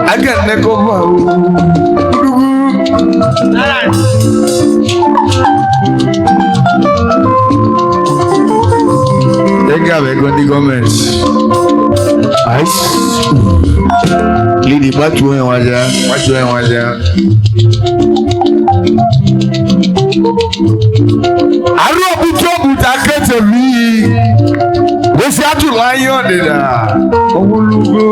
Aga nekova. Ega bego di government. Ice. Lidi batu en waja. Aro buto akete mi. We si atu lion deda. Owulugo.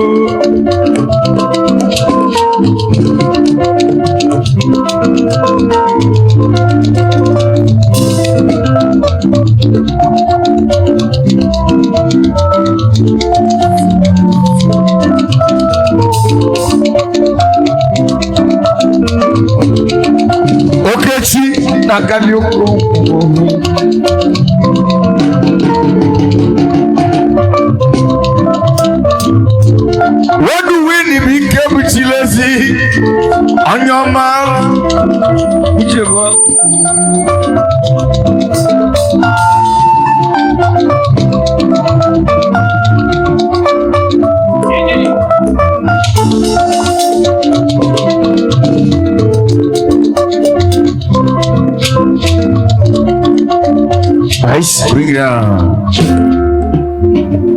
Okechi na Galioko. What do we need to keep Chilesi on your mouth? Nice, bring it down.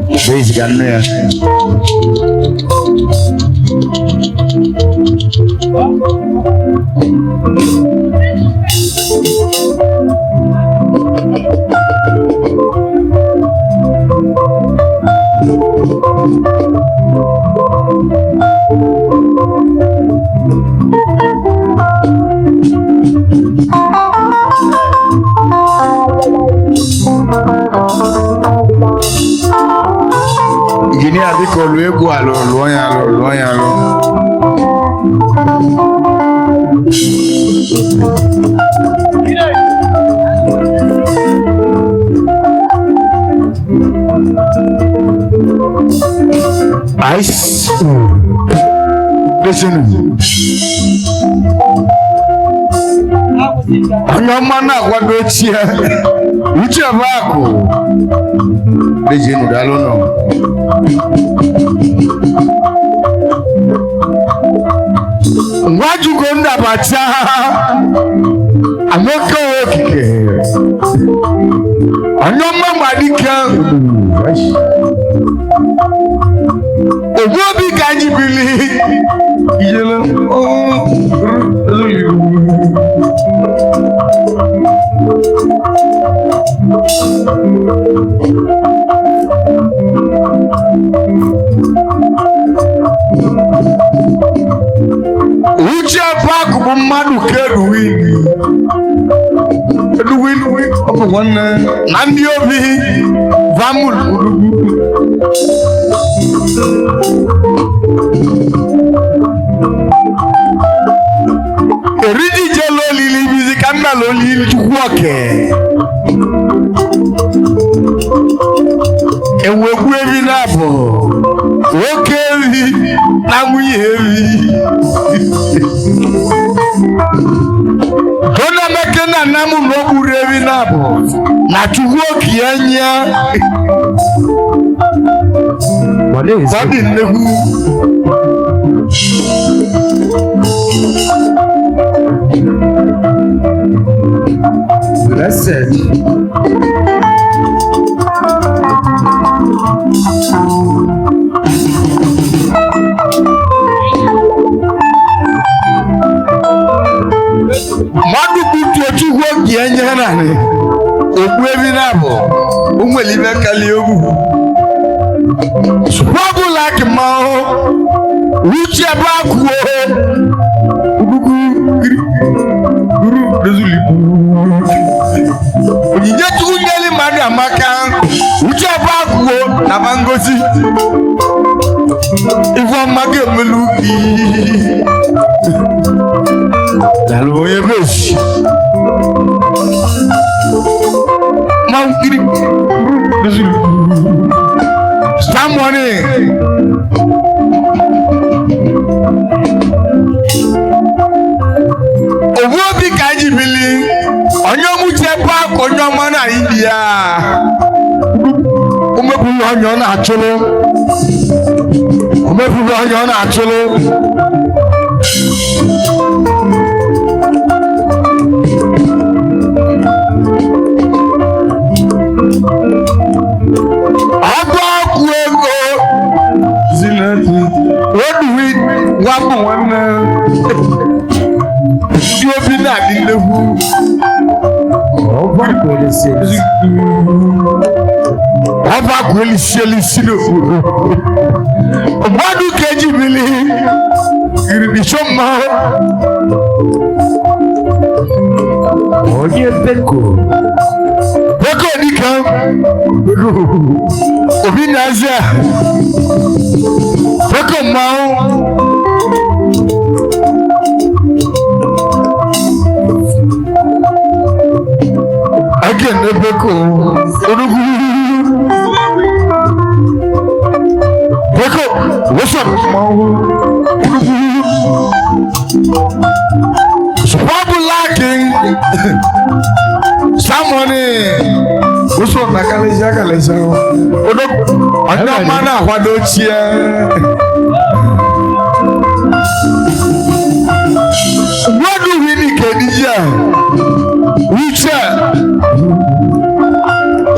Basic and there. Gini adiko lu ego alo loyan lo. Ice. Listen. Anya mana kwado chia. Uche bako. Leje no dalo no. Waju gonda bacha. Amoko okike. Anya mama dika. Obi gaji bili. Iyela. Oh. Uche paku bumadu kedu wini. Kedu wini opo wana. Nandi obi vamul. Eridi jelo lili bizikanda lo lili chukwake. Ewe kwevi nabo. Okevi namuyevi. Dona mekena namu noburevi nabo. Na chukwaki enya. Badi nehu. That's it. Madu kutu chukwu kienye nani. Okwevi nabo. Umwelive kaliogu. Swabu like mao. Uche baku. Ojije tunyeli madu amaka. Uche baku na bangosi. Ivo mage meluki. Dalo ye besh. Mangiri. Someone. Owobi kaji bili. Onyo muche pa konyo mana India. Umebu onyo na acholo. Omefugo onye ọ na-achụlụ ọgbọkwụ ego zinati oduwi nwapụ nwanne ndị obi na-adị nnekwu ọba kwelisielisi n'okpuru mmadụ ka eji bili iribicho mmanwụ onye beko dịka obi na-aza beko mmanwụ again the beko onugu beko what's up popular king someone what's up nakalesa onugu anya mana ahwado chia what do we need kedija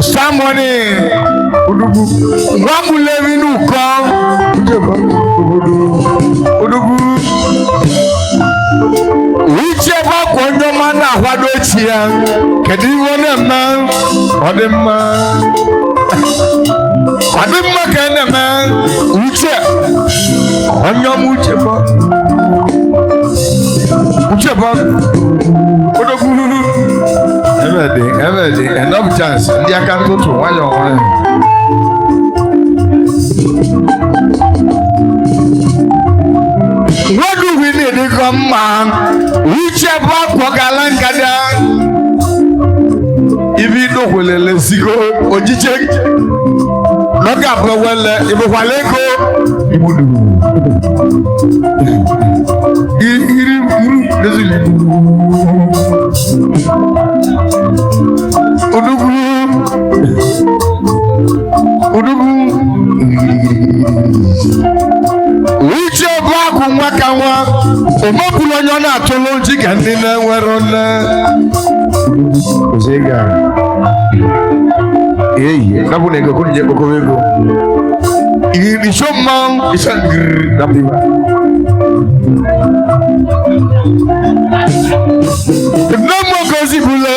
Samoni Odugu Wamulevi nuko Odugu Whichever kwonyo mana hwado chia kedi wona ma odemma kene ma uche onyo mucheba Odugu everything, enough chance. Ndị aka ntụtụ nwayọ nwayọ. What do we need to come man? Whichever kwagala nkada. Ibi no kwelele sigo ojije. Noga bwele ibo kwaleko ibudu. Iri desili. Odugu uche baku nwaka nwa omopulu onye ọ na-atụlụ ji ka ndị na-enwere nne ozega eyi nabu na ego kunje kokoro ego iri shoma isa nabiba namo gozi bule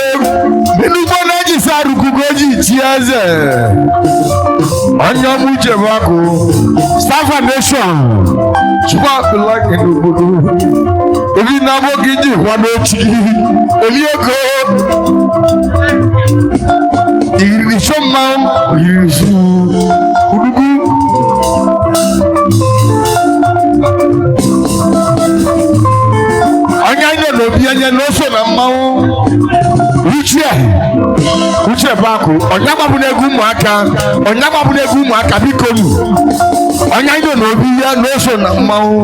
nínú gbọ́nà jì sáàrùkú gójì tí ẹ zẹ̀ ọ̀nyọ́ mú jẹ̀mọ́kù Stafa Nation ṣùgbọ́n àpìlá kìnnì ògbòdó ebi náwó gíjì wọn lóòtì èmi ego ìrìnsó máa ń ìrìnsó kúdùkú ọ̀nyá yẹn lòbí ẹyẹ lọ́sọ̀ nà mmanwụ uche baku onya gbabunegu ụmụaka biko nu onya ido na obi ya n'oso na mmanwụ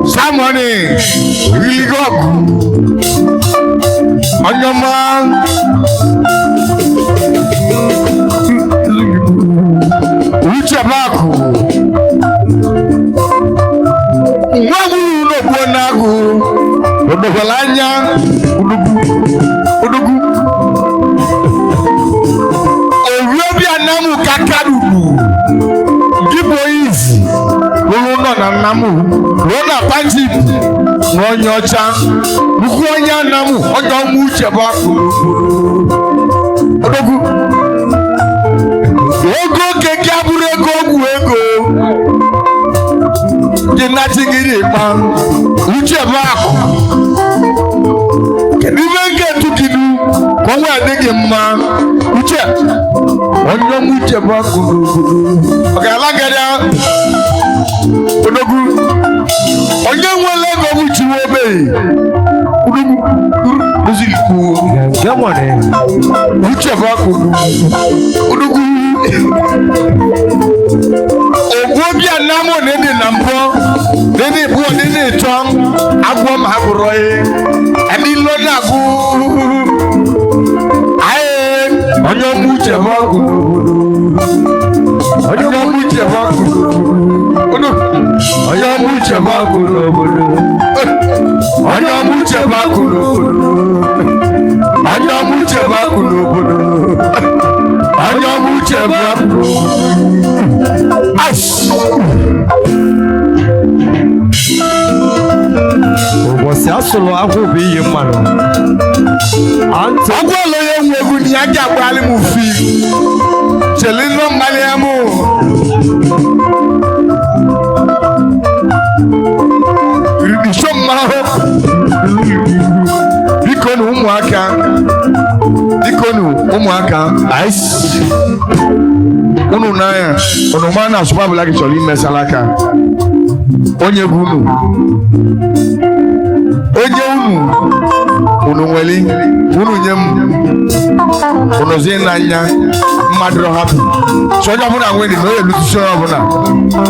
Samoni really go on your man uche baku wamu no bonagu odobalanya udugu obi anamu kakadudu gibo easy Uno na namu, Rona Panjip, Nonyocha, Mukonya Namu, Odo Mucha Baku, Odogu, Ogo Kekabure Gogu, the Natigiri man, Ucha Baku. Can you get to Kidu? Come where they get man, Ucha, Odo Mucha Baku, okay, I like it. Odogu onye nwere ego bụ chiwobe uche bakụ udugu ogwobia namo nene na mbọ nene buo nene tọm agwọ ma bụrụ ihe ẹni lọ́nà kú ayé onye ọmụ uche bakụ onye ọmụ uche bakụ onye ọmụ uche bakụ n'obodo onye ọmụ uche bakụ n'obodo onye ọmụ uche bakụ n'obodo onye ọmụ uche bakụ ụbọchị asụrụ agwụ bụ iyi mmanụ agwọ ụlọ ya enwe egwu ni ya ji agbalị m fi chele nọ mmalị ya mụ ririsho mmanụ biko na ụmụaka unu n'anya unu ma na asụpa bụla gị chọrọ imesala aka onye bụ unu nwere unu nye m unu zie n'anya mmadụ hapụ soja ọbụla nwere na onye lutusi ọbụla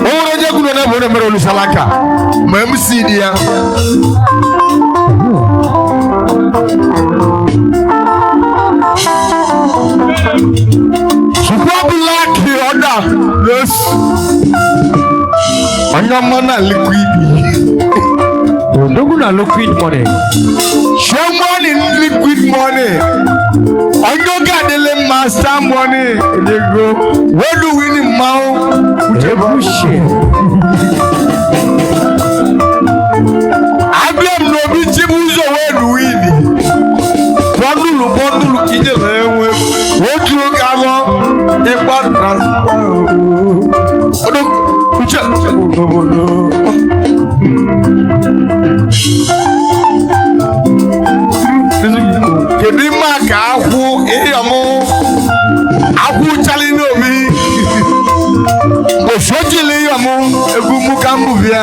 o nwere onye kwuru na bụ onye mere olusala aka ma MC dị ya Super black order. Yes. Onyama na liquid. Odogu na liquid money. Show money liquid money. Onyoga dele master money. They go. Where do we need mouth? Ablem no bi chibuzo where do we need? Bọ́ndùlù kìí jẹ́ ẹ̀wẹ̀ ojú gàmọ́ ipa transfer ọdún kùchẹ́ ògbòmọ̀lò. Kedu mma ka akwụ ịyọmụ akwụ chali n'obi osojili ịyọmụ egwu mụ ka mbụ bịa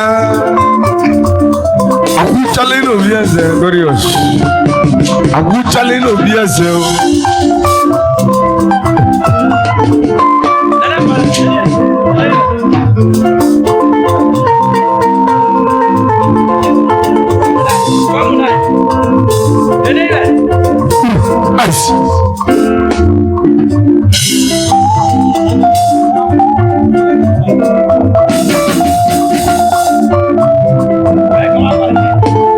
akwụ chali n'obi eze glorious. Aguchale no biase o.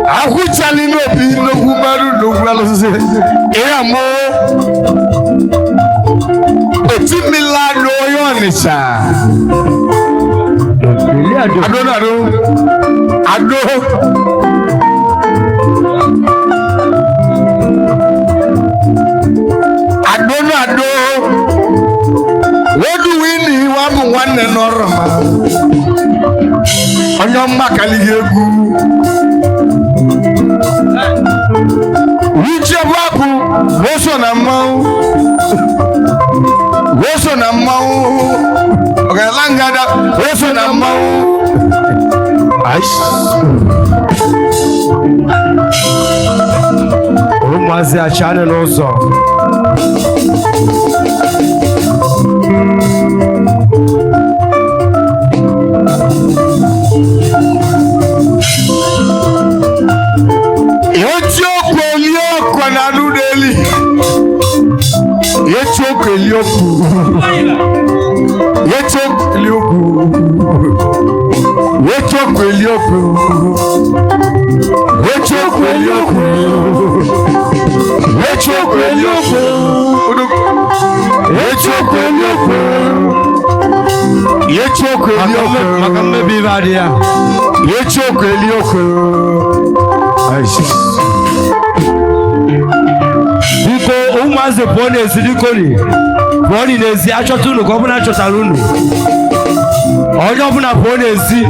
Aguchale no bi no gumaru no gwalose. Era mo eti milano yonisha. Ado. What do we need? One and normal. On your Makaligu. Whichever was on a mouth. Was on a mouth. Okay, Langada was on a mouth. Ice. Mazi a channel also. Umaze pone sidikoli poni nezi achotunu ko buna chotalunu ojo buna pone ezi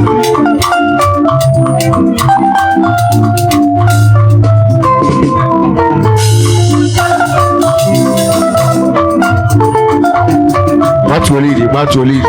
Matolidi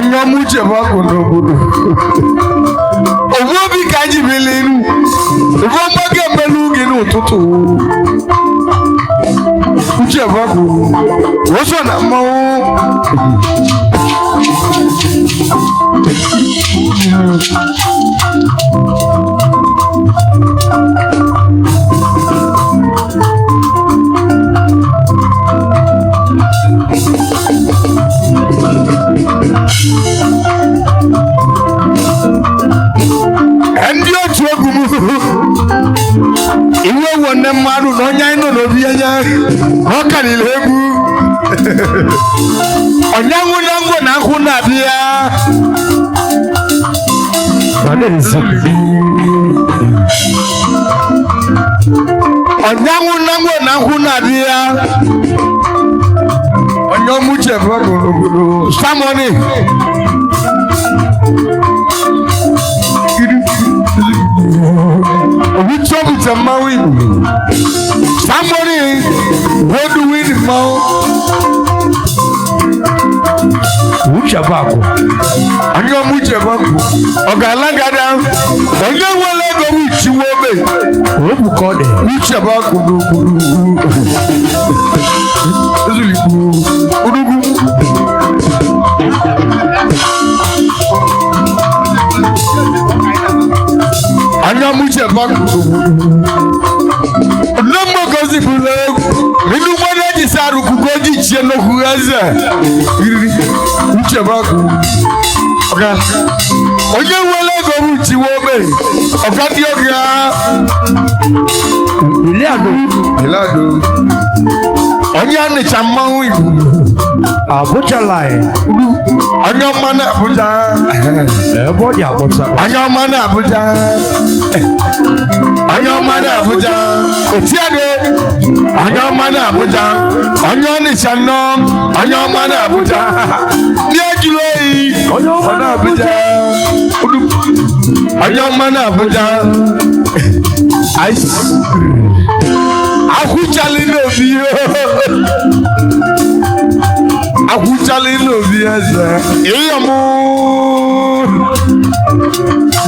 onye muche bako n'obodo obi ka ji bilinu obo mgbage melu gị n'ụtụtụ uche bako oso na mmanwụ ndị otu egwu m iwe nwanne mmadụ na onye anyị nọ n'obi anya ọ karịrị egwu onyanwụ na ngwọ na nkwụ na-abịa onyanwụ na ngwọ na nkwụ na-abịa onye ọmụche bụ obodo Samoni we trouble to marry somebody what do we know Uche bako anyo muche bako ogalagada onye wele go uchi wobe obu kode uche bako udugu anya muche bako nombo gozi bule nínú mọ́nà jisaru kugoji chie no kugaza uche bako oga onye wele go uchi wobe oga di oga ilado onye anicha mmanwu ibu Abuja line anya mana Abuja body Abuja anya mana Abuja anya mana Abuja otiade anya mana Abuja anya anicha no anya mana Abuja ni ajulo yi anya mana Abuja anya mana Abuja ice akuchali no biyo akuchali no biyaza eyamu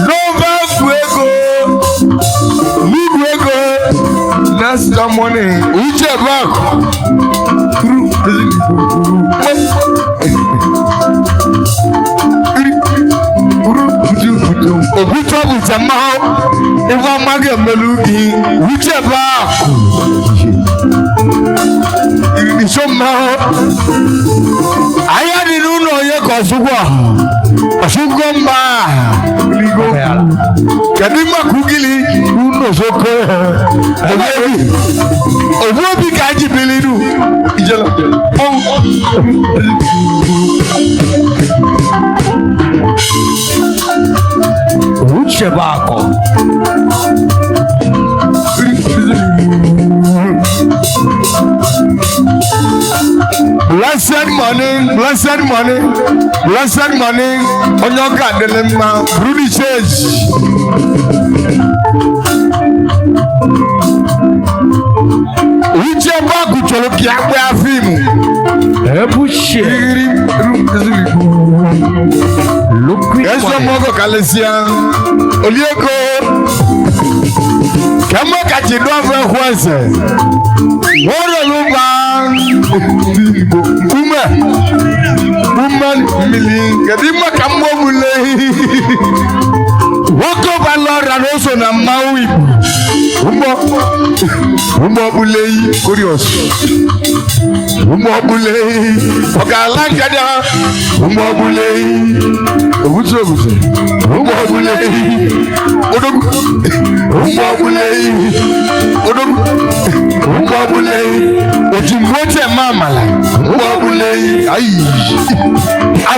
nova fuego luego last morning uche back ogutu abutama ifa mage melugi uche back isoma aya di nuno ye kosugwa asugomba ligo kadima kugili nuno soko obi kaji bilidu ijela Uche bako blessed money on your garden, Rudy Church. Uche baku choloki akwe afimu. Ebuche Lukwi Yeso mogo kalesia Olieko Kama kachido afwe kwanse Woro lumba Uman mili Kadima kambo mule Woko balora roso na maui Umbo bulei Curious Umbo bulei Okalangada Umbo bulei Obuzo Umbo bulei Odogu Umbo bulei Odogu Umbo bulei Ojimwote mamala Umbo bulei Ayi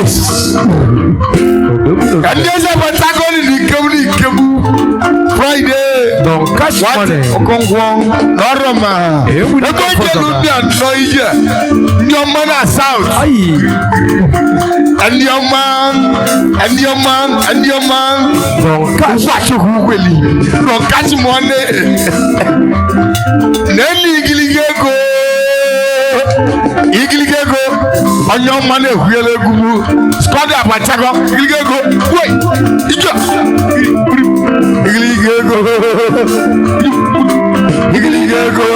Ice Kandeza batagoni Nikebu Friday Don't catch money Okongwong Noroma Ego jelu ni anno ije Ni ọmọ na south Ayi And your man Don't catch Watch who will Don't catch money Neni igiligego onyo mane huele gugu squad abachago igilego woi ijo igilego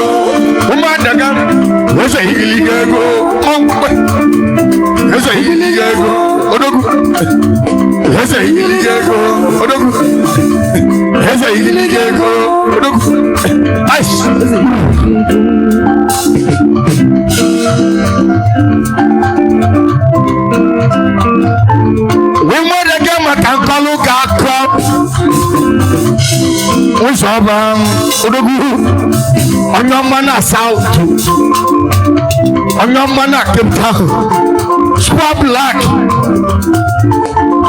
umadaga wese igilego wese igilego odogu wese igilego odogu wese igilego odogu aish makankalo gakọ ụzọba odogwu onye ọma na South onye ọma na Cape Town Super Black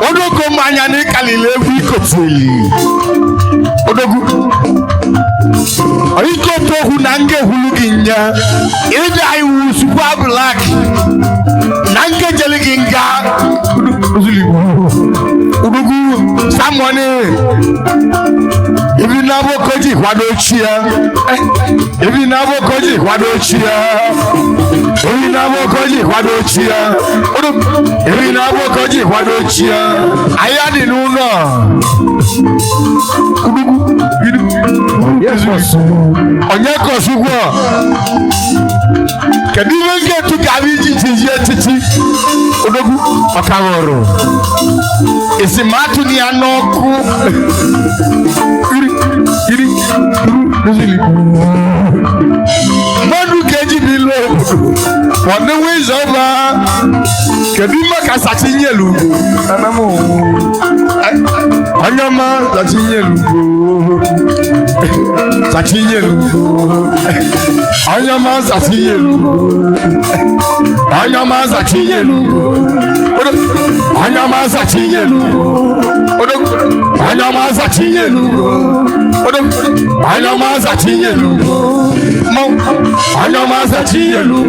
odogwu mmanya na ịkalile egwu ikoteli odogwu ikotokwu na nga ehulu gị nya ịga iwu Super Black na nga jeli gị nga udugu samoni ibi nabo koji kwadochia ibi nabo koji kwadochia ibi nabo koji kwadochia ibi nabo koji kwadochia ayadi nuno udugu onye kosugwo kedime nke tukabi jiji titi udugu makaworo isimatu ni anoku madu keji bilo wande wizoba kedima kasachinyelu anamu anyama sachinyelu anyama sachinyelu anyama sachinyelu anyama sachinyelu anyama sachinyelu anyama sachinyelu anyama sachinyelu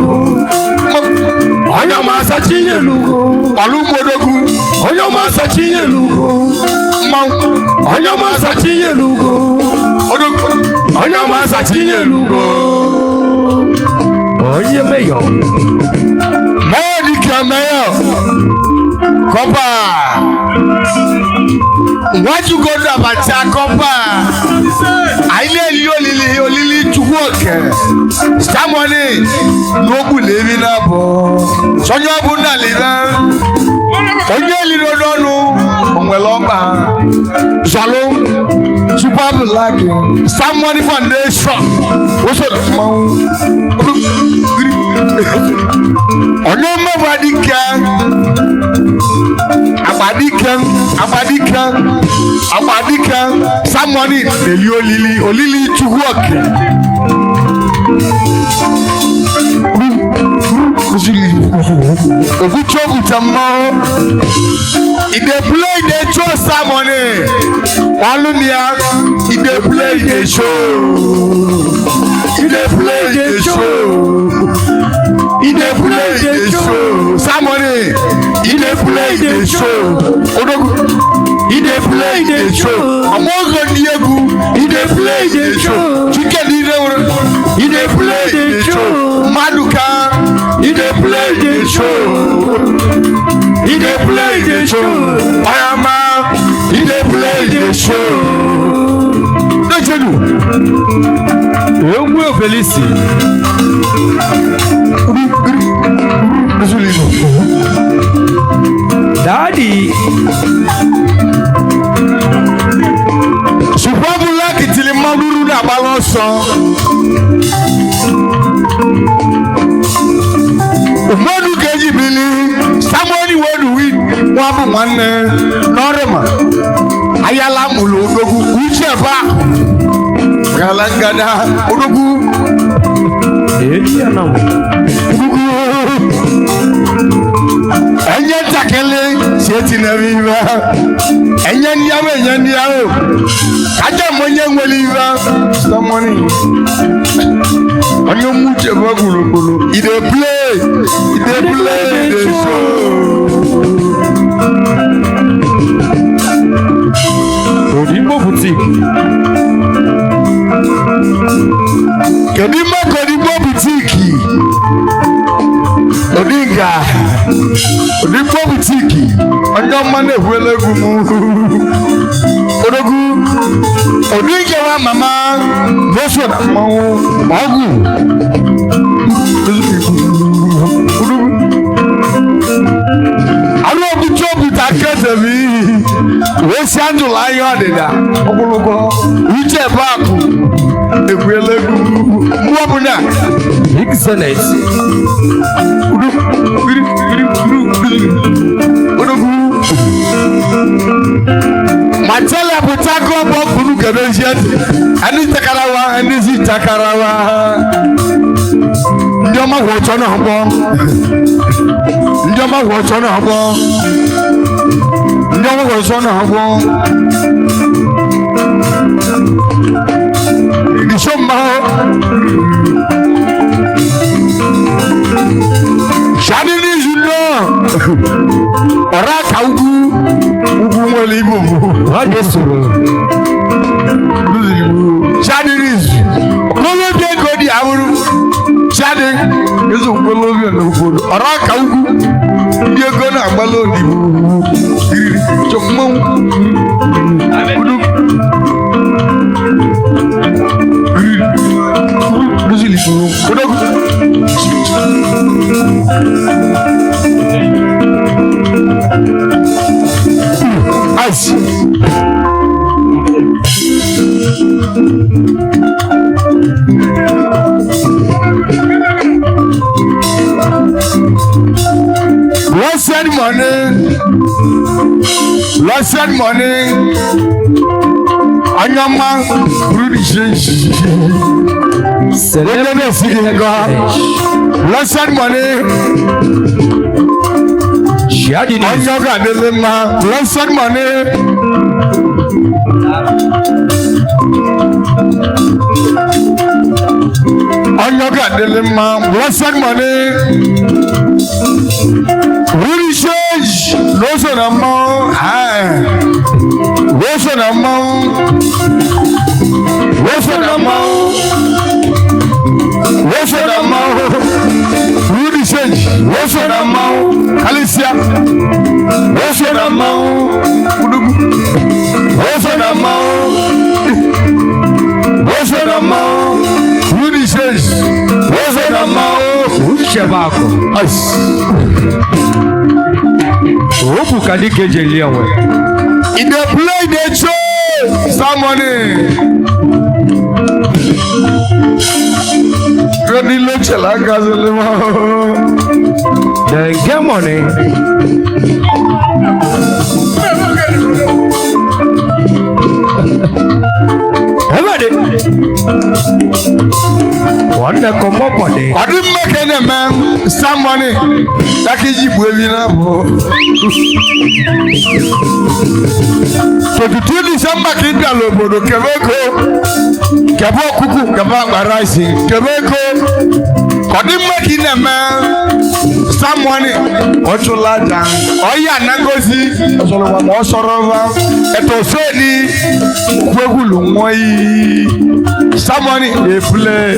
anyama sachinyelu alumodogu anyama sachinyelu anyama sachinyelu anyama sachinyelu oye meyo modi kameyo kopa waju godo abacha kopa aile olili chuwoke stamoni nobu levi na bo sonyo bu na lira onye liro donu onwelomba Shalom Super Black Someone Foundation what's up onye mabadika abadika someone eli olili chuwoke Oguchogu Tamo if they play they show Samone Walunia if they play they show if they play they show if they play they show Samone if they play they show Odogu if they play they show Amogo Diegu if they play they show Chicken if they play they show Maduka if they play the show, if they play the show, Ayama, if they play the show. Don't you do? You will Felici. Daddy. Super Black till Maguru na balance. Modu keji bili somebody want to win wabu manne norema ayala mulu odogu ucheba galangada odogu eya namu enye takele seti na viva enye ndiawo kaje monye ngweliva someone onye muche bagulugulu it dey play the show Kodimbo boutique Kodimbo boutique Odinga onipa butiki ọjọ́ mma na-ehuela egwu m odogwu odinkewa mama n'oso na mmanwụ ọgwụ alụ obuchi obuta ketebi wee si andụlụ anya ọdịda ọgbụlụgọ uche ebe akụ ehuela egwu mgbe ọbụla excellent Matela butako bo kunu kebejiat ani takarawa ani si takarawa ndoma wo chono hobo ndoma wo chono hobo ndoma wo chono hobo ndishoma shani ni juno ora kaugu ugu nwere ibu ọ dị soro chadiris kolobi ego dị ahụrụ chadi ezo kolobi n'obodo ọrụ aka ugwu ndị ego na-agbala odibo iriri chọmmanwụ Ice. Blessed money. Anyama, blessed money. Blessed money. Onyoga delima, blessed money. Really change, those are the more high. Those are the more. Those are the more. Those are the more. Really change, those are the more. Alicia, those are the more. Those are the more. Those are the more. Really change, those are the more. Shabako. Ice. Opu kadike jeliawe. In the play they show somebody. Ready look like Gazalema. They get money. Everybody. What the come up on it? I didn't make any man some money. That is you will so to do this, I'm back in the Lobodo, Quebeco, Cabo Cuckoo, Cababa Rising, Quebeco. I didn't make any man some money. What you like? Oh, yeah, Nangozi, Sorova, Etoseli, Quagulumoi. Some money they play.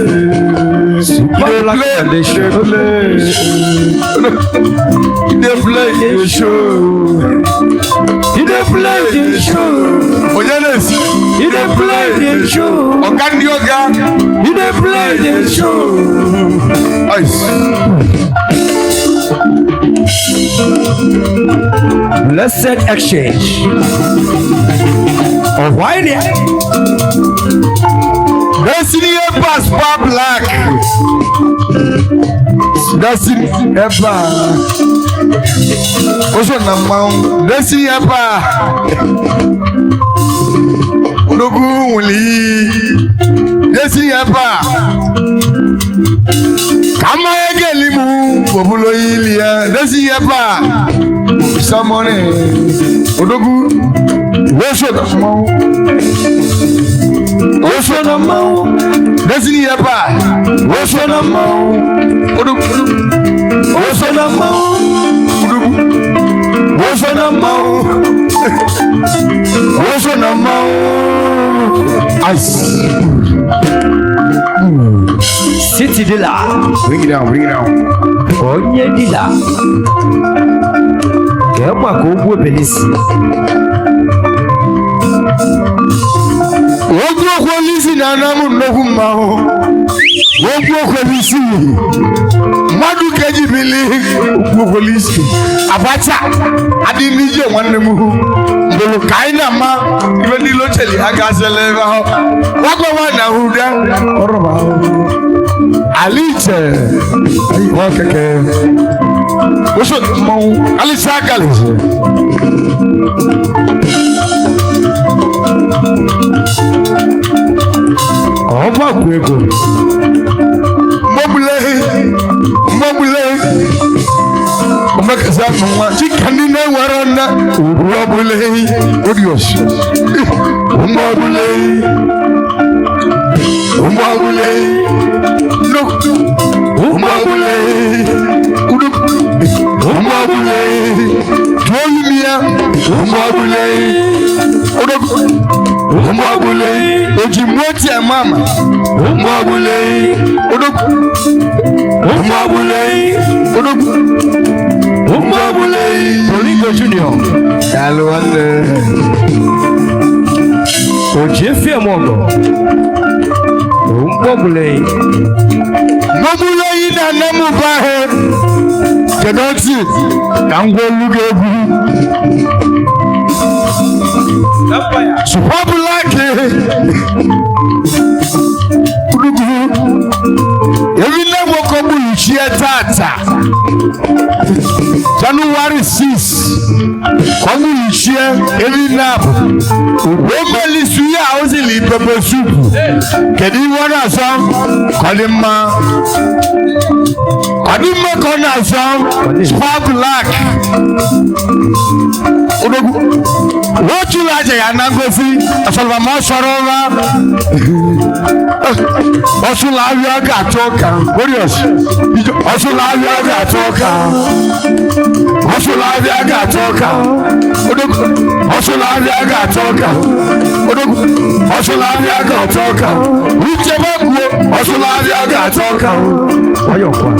They play the show. They play the show. Oh yes, they play the show. Ogandioga, they play the show. Ice. Blessed exchange. Oh, why there? Destiny Passport Black. Destiny Epa. Also Namau. Destiny Epa. Udogu Wuli. Destiny Epa. Kama Egelimu. Populo Ilia. Destiny Epa. Samone. Udogu. Also Namau. Also Namau. Destiny Epa. Also Namau. Also Namau. Also Namau. Also Namau. Ice. City Dilla. Bring it down, bring it down. Onye Dilla. Kẹ́gbà kó gbó pèlísì. Ogbo polisi na anamu nnukwu mmanwụ. Ogbo polisi. Mmadụ keji bili ogbo polisi. Abacha adị n'ije nwanne m hụ. Mbolo ka anyị na-ama ibe ndị locheli aka asịla ebe ahụ. Wakwa nwa na hụda. Ọrụba ahụ. Aliche. Ayiwa keke. Oso mmanwụ. Aliche aka lise. Ọba kú ego. Mọ́bùlẹ̀ ọmọ kẹsàn án nwa chikani náà wẹ̀rẹ̀ ọ̀nà mọ́bùlẹ̀ odios. Mọ́bùlẹ̀ no mọ́bùlẹ̀ tuolumia mọ́bùlẹ̀ ojimoti ẹ̀ mama mọ́bùlẹ̀ Olingo Junior yàlú wọlé òjì efi ẹ̀mọ́gọ̀ mọ́bùlẹ̀ yìí nà nẹ́mú báhẹ́ kẹ̀dọ́tì kà ń gbọ́ lúgẹ̀ egwu Supabulaki ebi na woko buluchie tata January 6 kwa buluchie ebi na omeli suya ozili pepe soup kedi wana so kodimma kona so Supabulaki odogu wotu laje ya nangofi asalba mo sorova Osulavia gatoka glorious Osulavia gatoka Uchebagu Osulavia gatoka ayokwa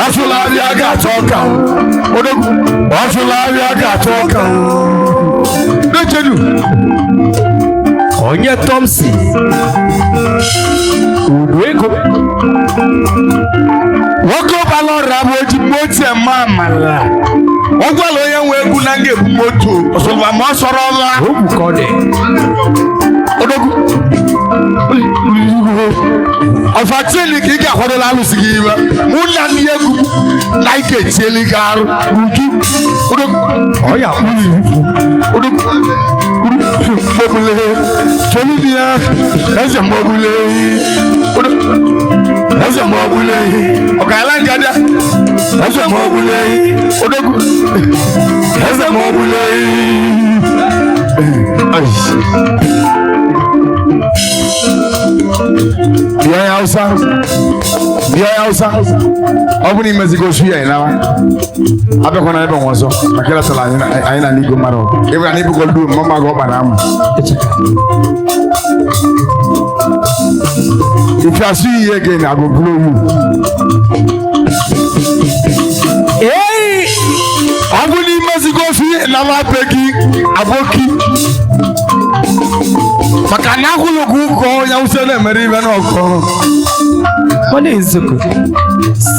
Osulavia gatoka Osulavia gatoka Nechedu Onye Tomsi Udweko Woko balo rabo jimoti e mamala Ogwalo ye wegu nange moto Osolwa mo sorola Obukode Odogu Ofatili kika kwado lalu sigiba Muna niyegu Naike cheli garu Uju Odogu Oya Odogu Mobule Tolibia Eze mobule Eze mobule Okala ngada Eze mobule Odogu Eze mobule Biya Hausa Obuni mezigo suya inawa Abe kona ebe nwazo Makela tala ayina nigo maro Ebe anibu goldu mama go banama If I see you again I go blow you Hey Obuni mezigo suya inawa peki Aboki Makanya kuluguko ya usene meribe noko Mani izuku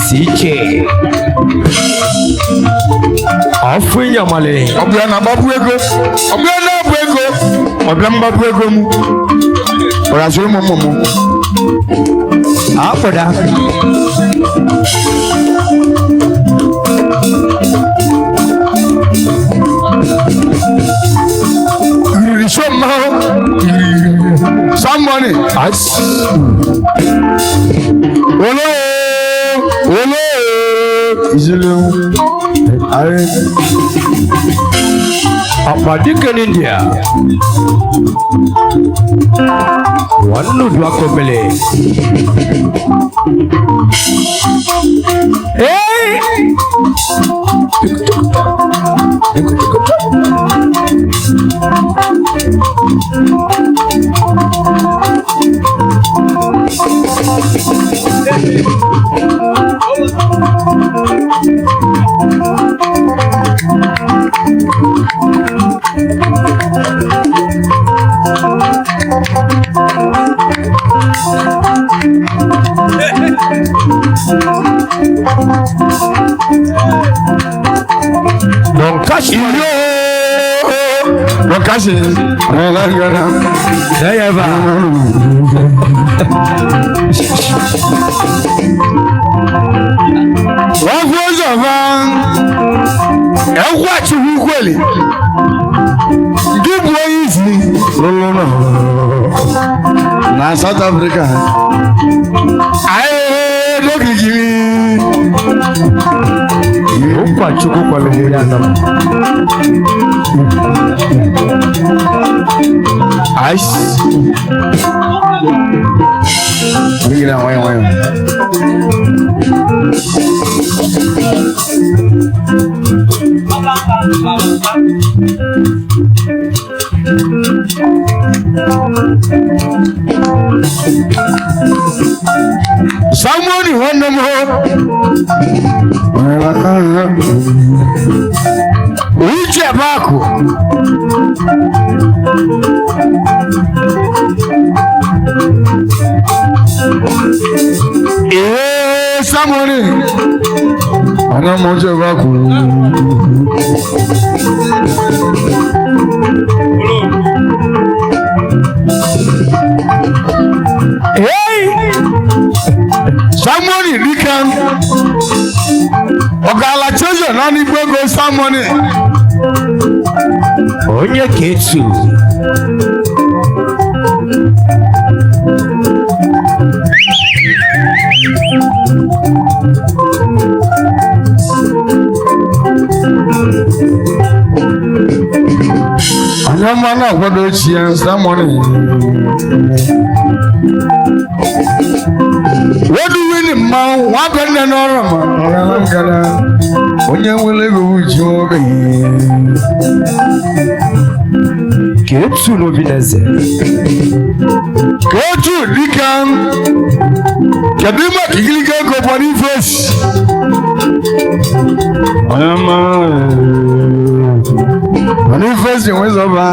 Sike Afwe nyamale Obya na babu ego Obya mbabu ego mu Orasuru momo Apoda Show now somebody Hello Izulu Are Apadike India Wanu dwako mele Hey cash money. No cash. There you What was of and what you really give way easy. No. Now South Africa. I don't give me. Opa chuku kwa lehiyana. Ice. Bring it down, wait. Somebody want no more. Uche bako. Somebody. Ana moja bako. Hey! Somebody dikan. Ogala chezo nani gbego somebody. Onye ketsu. Anyamana kwado chia somebody. What do we need man? What can the normal? Onye wele go jobe. Ketsu no bineze. Ketsu dikan. Kadima kigilike ko body face. Body face is over.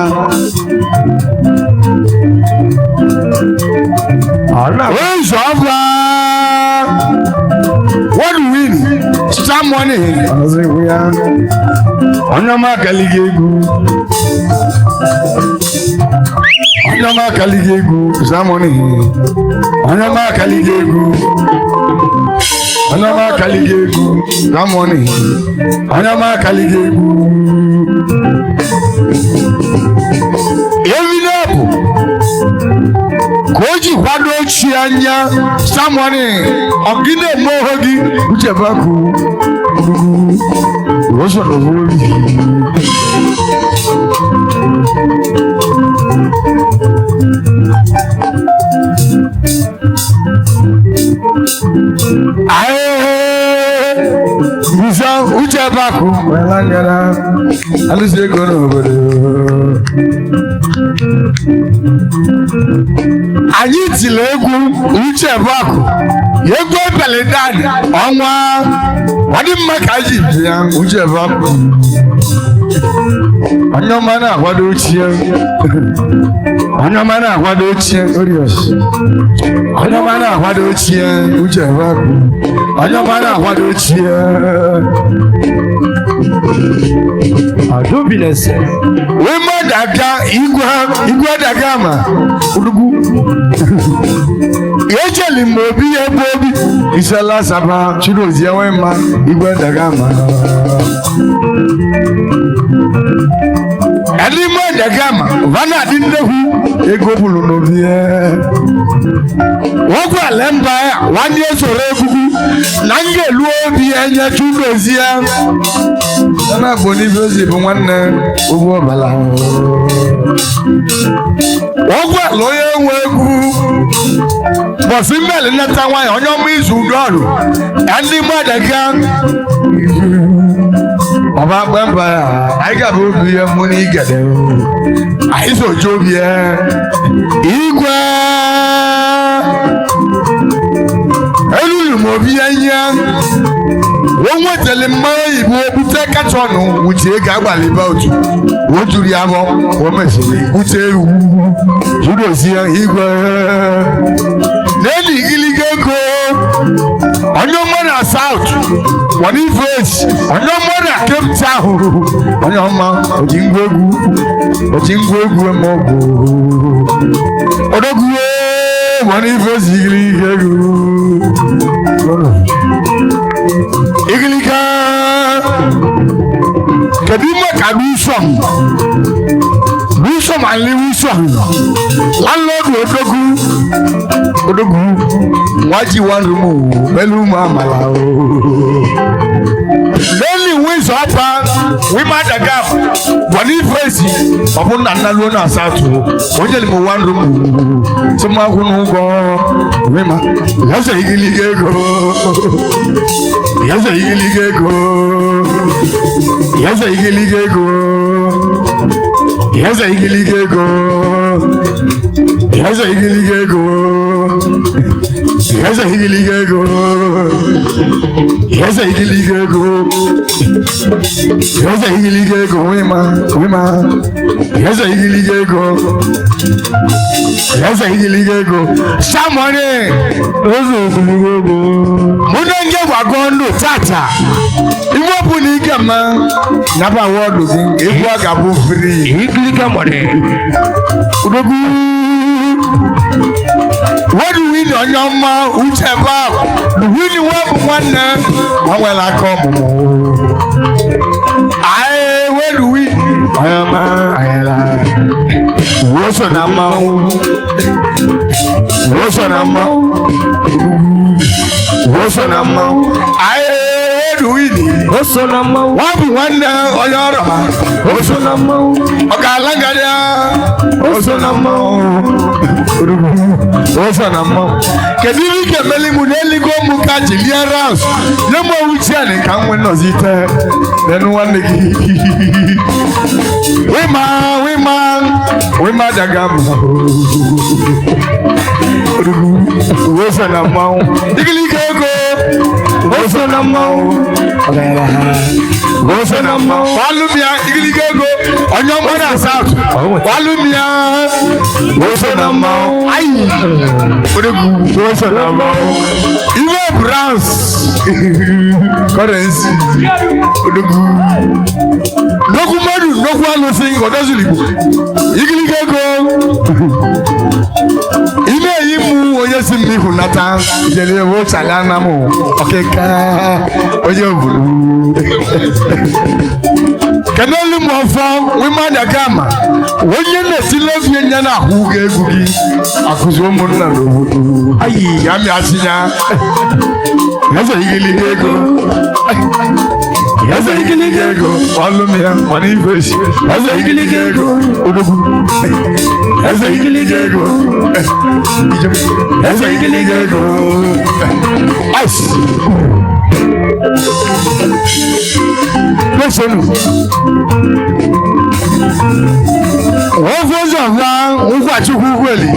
Where's over? What do we need? Some money. We are Onama Kaligegu. Onama Kaligegu. Some money. Onama Kaligegu. Onama Kaligegu. Some money. Onama Kaligegu. Koji kwado chianya someone ogide mohogi uchebaku roso novoli Bisa uchebaku welangara alise kono bodo Anyị tiri egwu uche bako egwu ebele dadi ọnwa ọdị mma ka ji bịa uche bako onye ọma na-akwado ochie onye ọma na-akwado ochie Orios onye ọma na-akwado ochie uche bako onye ọma na-akwado ochie Adobinese. Wema daga igwe daga ma udugu. Ejeli mobi ebobi isala saba chidozi wema igwe daga ma. Elimo daga ma vana dindehu ego bulu novie. Wogwa lemba ya wandi esore egugu nange luobi enye chidozi ya. Sana boni vozi bwanne ugo bala. Ogwa loye wegu. Bosimbele nata wa onyo mu izu doru. Andi madaga. Baba bamba aiga bo biye muni gade. Aizo jobie. Igwe. Elulu mo biya. Wọ́n wọ́n tẹ̀lé mọ́ ìbò òkúté kẹ́tọ̀nù wùtí ẹ̀gá àgbàlẹ̀ bá òtù wọ́n jùlọ àbọ̀ wọ́n mẹ̀sìlẹ̀ òkúté ewu jùlọ sí ìgbẹ́ lẹ́yìn ìgílígé kó ọjọ́ mọ́nà south wani face onye ọma na Cape Town onye ọma oji ngwa egwu eme ọgwụ odogwu wani face igilika kedu ime ka Wisdom and Wisdom landlord odogwu waji one room pẹ̀lú mamala o lẹ́ni wíńsọ̀ apá wíma dàgá wọ́n ní fèsì ọ̀bùn nàná ló náà sàtò wọ́n jẹ́ lèmọ̀ one room tí mo kún un kọ́ wíma yẹ́sẹ̀ igili gẹ́gọ́ yẹ́sẹ̀ igili gẹ́gọ́ yẹ́sẹ̀ igili gẹ́gọ́ yẹ́sẹ̀ igili gẹ́gọ́ yẹ́sẹ̀ igili gẹ́gọ́ yẹ́sẹ̀ igili gẹ́gọ́ yẹ́sẹ̀ igili gẹ́gọ́ yẹ́sẹ̀ igili gẹ́gọ́ wíma yẹ́sẹ̀ igili gẹ́gọ́ yẹ́sẹ̀ igili gẹ́gọ́ sàmọ́ni yẹ́sẹ̀ igili gẹ́gọ́ múnẹ́ngẹ́ wàgọ́ndò tààtà ìwọ́pù ní kẹ́mà nàbà wọ́ọ̀dù bí ewu àgàbò firi igili kẹ́mọ̀ni odogwu wọ́n win on your mouth whichever win one well I come when we what's on our mouth what's on our mouth what's on our mouth one on your what's on our mouth what's on our mouth kediri kemeli muneli go muka jiliaras nemo uchiane kanwe nozite nenu wanegi wema dagama wosa na mau digili kego wosa na mau wosa na mau walumia digili kego onyomana south walumia wosa na mau ai wosa na mau iwe brands currency nokumadu nokwalo sing odazulibu igili kego ime yimu onye simmi hunata jele wo chalana mo okeka oje oburu kenolu mo fo we ma da kama onye na silofie nya na ahuge egugi akuzo mo na lobudu ayi ya mi asinya yazo igili ego yazo igili ego walumia wani fresh yazo igili ego odogu yazo igili ego yazo igili ego ice listen wọ́n fọ́sọ̀ ńlá nkwàchukwu kweli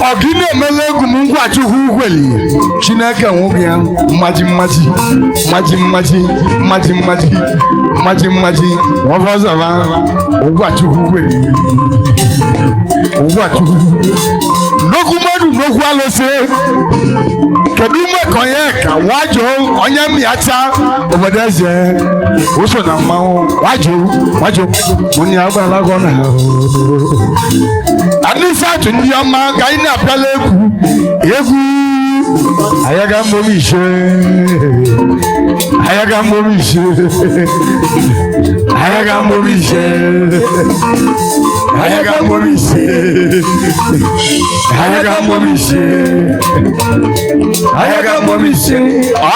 ọ̀gínì emelégún nkwàchukwu kweli Chineke nwoke ya mmaji wọ́n fọ́sọ̀ ńlá nkwàchukwu kweli ndokumadu nokwu alose kedu mmekọ ya ka wajo onye mmiacha obodo eze ụsọ na mmanwụ wajo onye agbalago na adịsatụ ndị ọma ka anyị na-apịala egwu ayaga mmomishe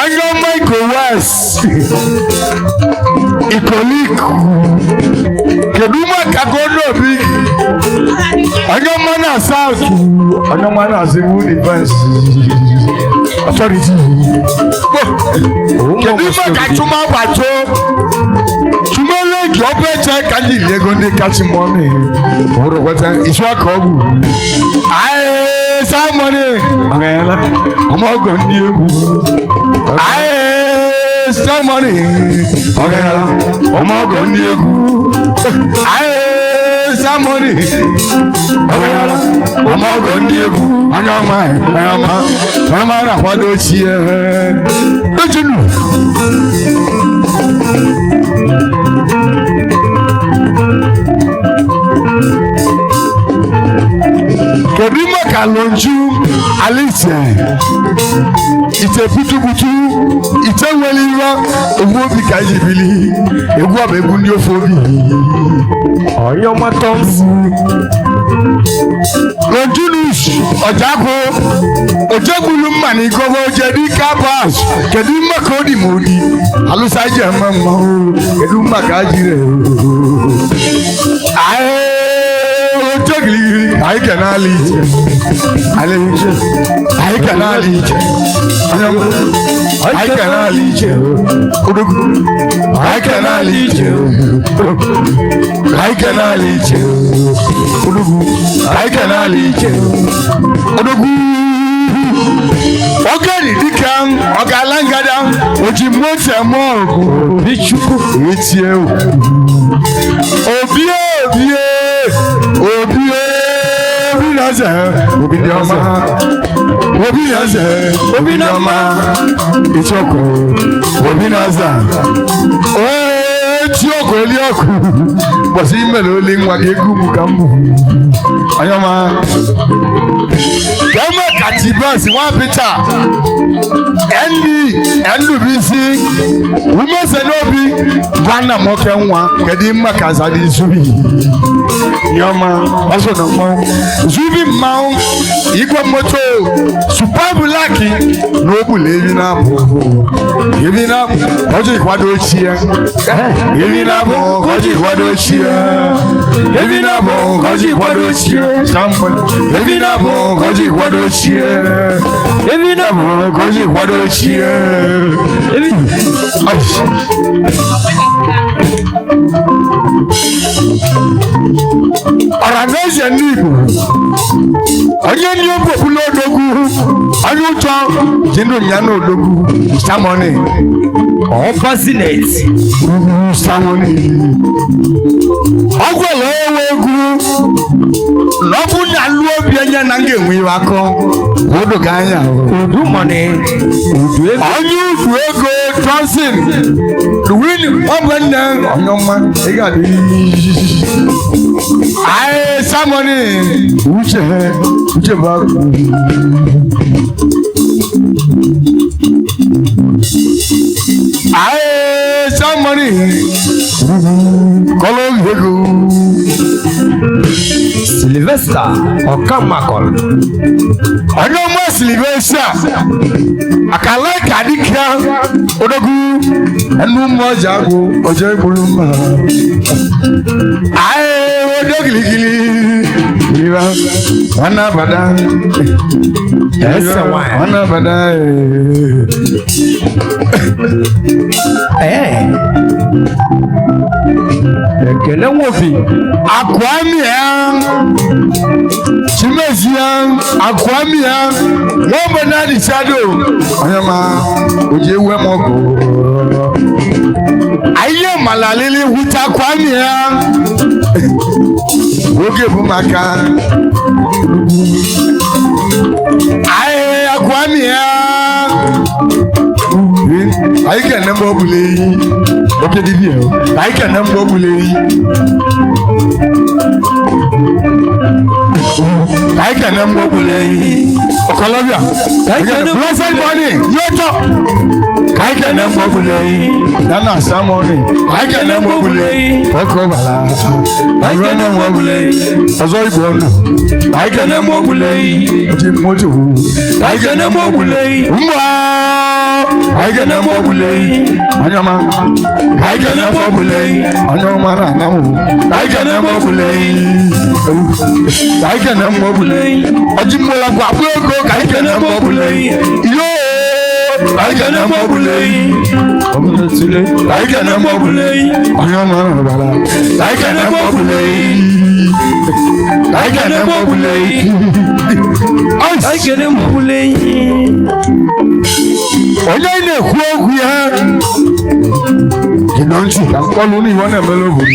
Anga Michael West Ikoliku Keduma Kagono Big Anga Mana South Anga Mana Civil Defense Authority Keduma Kachuma Bacho Chumele Jopeche Kandi Legonde Kachimone Orokwata Iswa Kobu Aye Samone Magayala Omogo Ndiegu Aye Samone Magayala Omogo Ndiegu Aye Samoni ọmọ ọgọ ndị egwu anya ọma na-akwado ochie ejunu kedu maka lonju Alice ite putuputu ite nwere iwe egwu obi ka ji bili egwu ọbụ egwu ndị ofe obi onye ọmatọ lonjunus ọjagụ ojegbulu mma na igobo ojedi kabas kedu maka odi ma odi alụsa ji eme mmanwụ kedu maka ajire I cannot lead you. I cannot lead you. I cannot lead you. I cannot lead you. I cannot lead you. I cannot lead you. Ogari dikam ogalangada ojimote mogo bichuku etie obi Obi Nama Ichoko Obi Naza Chioko Elioku Bosi Melo Lingwa Gegu Mukambu Ayama Kama Katibas One Peter Endi Bisi Ume Senobi Vana Mokenwa Kedima Kazadi Zubi Yoma Baso Nama Zubi Mount Igwa Moto Superbu Lucky Nobu Living up Giving up Koji Kwado Chia Giving up Koji Kwado Chia Giving up Koji Kwado Chia Giving up Koji Kwado Chia Giving up Koji Kwado Chia Ọ̀rànẹ́sẹ̀ ní ìbò ọ̀yẹ́ ní ọgbọ̀ fún lọ́dọ́gún ọ̀yútọ́ jínú ìyánú òdógún ìsámọ́nì ọ̀pọ̀sínẹ̀tì ìsámọ́nì ọgbọ̀ lọ́wọ́ ogun lọ́fún ní alú obi ẹ̀yẹ náà ń gèwé wa kọ́ odò gáyà odùmọ̀ni ọ̀yẹ́ ìdù ego tọ́sìn lùwìn ọ̀bẹ̀ nà ọ̀yọ́mọ ẹ̀gàdì aye Samoni uche baku aye Samoni kolo yego Sylvester Okamakol ọjọ́ mọ́ Sylvester àkàlẹ́ kàdíkà odogu ẹnu mọ́ jago ọjọ́ ìbúrú mọ́ aye odogiligili ìwà wọn náà bàdá ẹsẹ̀ wọn náà bàdá ekele nwofi akwamia chimezia akwamia wọn bẹ náà di shadow ọyọmọ oje ewu ẹmọgò ayé malalili wuta akwamia oge bụ maka ayé akwamia ayi kẹ nẹmọ ọbùlẹ yìí oke didi ẹ ayi kẹ nẹmọ ọbùlẹ yìí ayi kẹ nẹmọ ọbùlẹ yìí ọkọlọbìà blessed morning yóò tọ ayi kẹ nẹmọ ọbùlẹ yìí nana samoni ayi kẹ nẹmọ ọbùlẹ yìí ọkọ bala ayi kẹ nẹmọ ọbùlẹ yìí ọzọ ìgbọ ọnà ayi kẹ nẹmọ ọbùlẹ yìí ọtí mọtò wù ayi kẹ nẹmọ ọbùlẹ yìí mbọ. I can never believe. Anyama, I can never believe. Anyama, I can never believe. I can never believe. Ajimola Guapo, I can never believe. Yo, I can never believe. I can never believe. Anyama, I can never believe. I can never believe. I can never believe. Onye na-ekwu okwu ya gị na ntị ka mkpọlụ n'ihe ọ na-emere obodo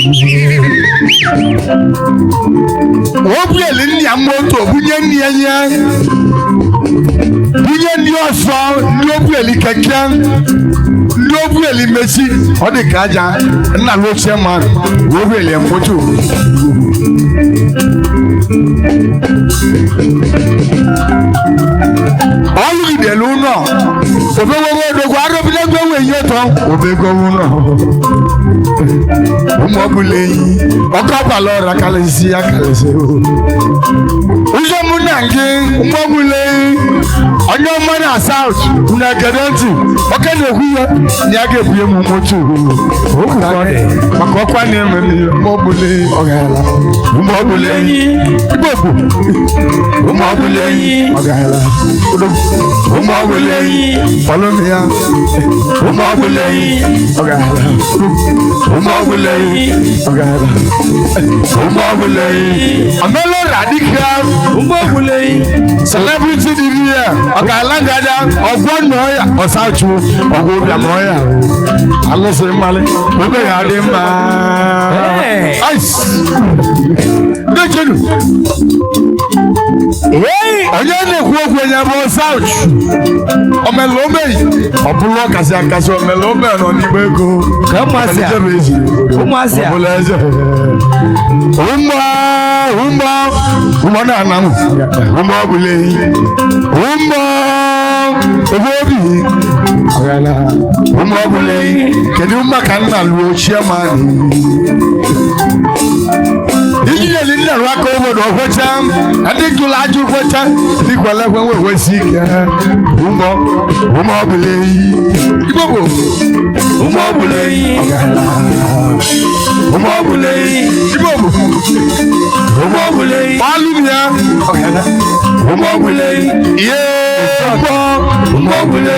obieli nne ya moto bunye nne ya nye bunye ndị ọsọ ndị obieli keke ndị obieli mesi ọ dị ka aja nna n'ochie mmadụ obieli moto ọlụgidelu ụlọ obegogo odogwu arụbidego enyi ụtọ obegogo ụlọ ụmụ ọbụla enyi ọkọ abalị ọra kalịsị ya kalịsị ụzọ mụ na gị ụmụ ọbụla enyi onye ọma na saut na egede ntị oke na-ekwu ya na ya ga-ebunye m moto maka ọkwa na-eme ụmụ ọbụla ọgala ụmụ ọbụla enyi igbo ụmụ ọbụla enyi ọgala ụmụ ọbụla enyi follow me ya ụmụ ọbụla enyi ọgala ụmụ ọbụla enyi ọgala ụmụ ọbụla enyi amelo radical ụmụ ọbụla enyi celebrity diri ya ọgala ngada ọgwọ nọ ya ọsachu ọgwọ bịa nọ ya alụsị mmalị obe ya dị mma ice dejenu onye na-ekwu okwu onye bụ South omelome ọbụla ọkasị akasị omelome nọ n'igbe ego ụmụ na-ana ụmụ ọbụla ụmụ ebe obi ụmụ ọbụla kedu maka nna lụọ ochie ma ijijeli nna rụ aka obodo ọgwọcha ndị jụrụ ajụ ụgwọcha dịkwalekwe wewesi ike ụmụ ọbụla igbo bụ ụmụ ọbụla ụmụ ọbụla igbo bụ ụmụ ọbụla alụm ya ụmụ ọbụla ihe ụgbọ ụmụ ọbụla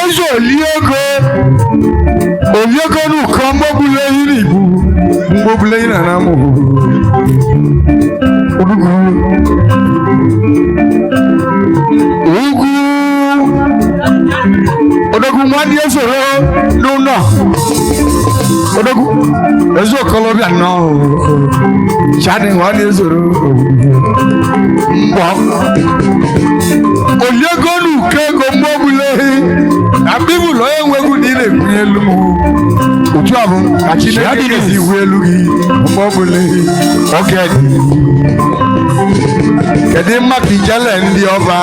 ozo oliego n'ụkọ mgbọbụla ehi n'ibu mgbọbụla ehi na namụ ugwu odogwu nwanne ya soro n'ụlọ odogwu ezi okolobịa nọ chadị nwanne ya soro mgbọ oliego n'ụkọ ego mgbọbụla ehi na bibụl onye nwegwu na ị na-ebunye elu m otu a bụ ka Chineke ga-esi iwu elu gị mgbe ọbụla oge dị kedu maka ijele ndị ọba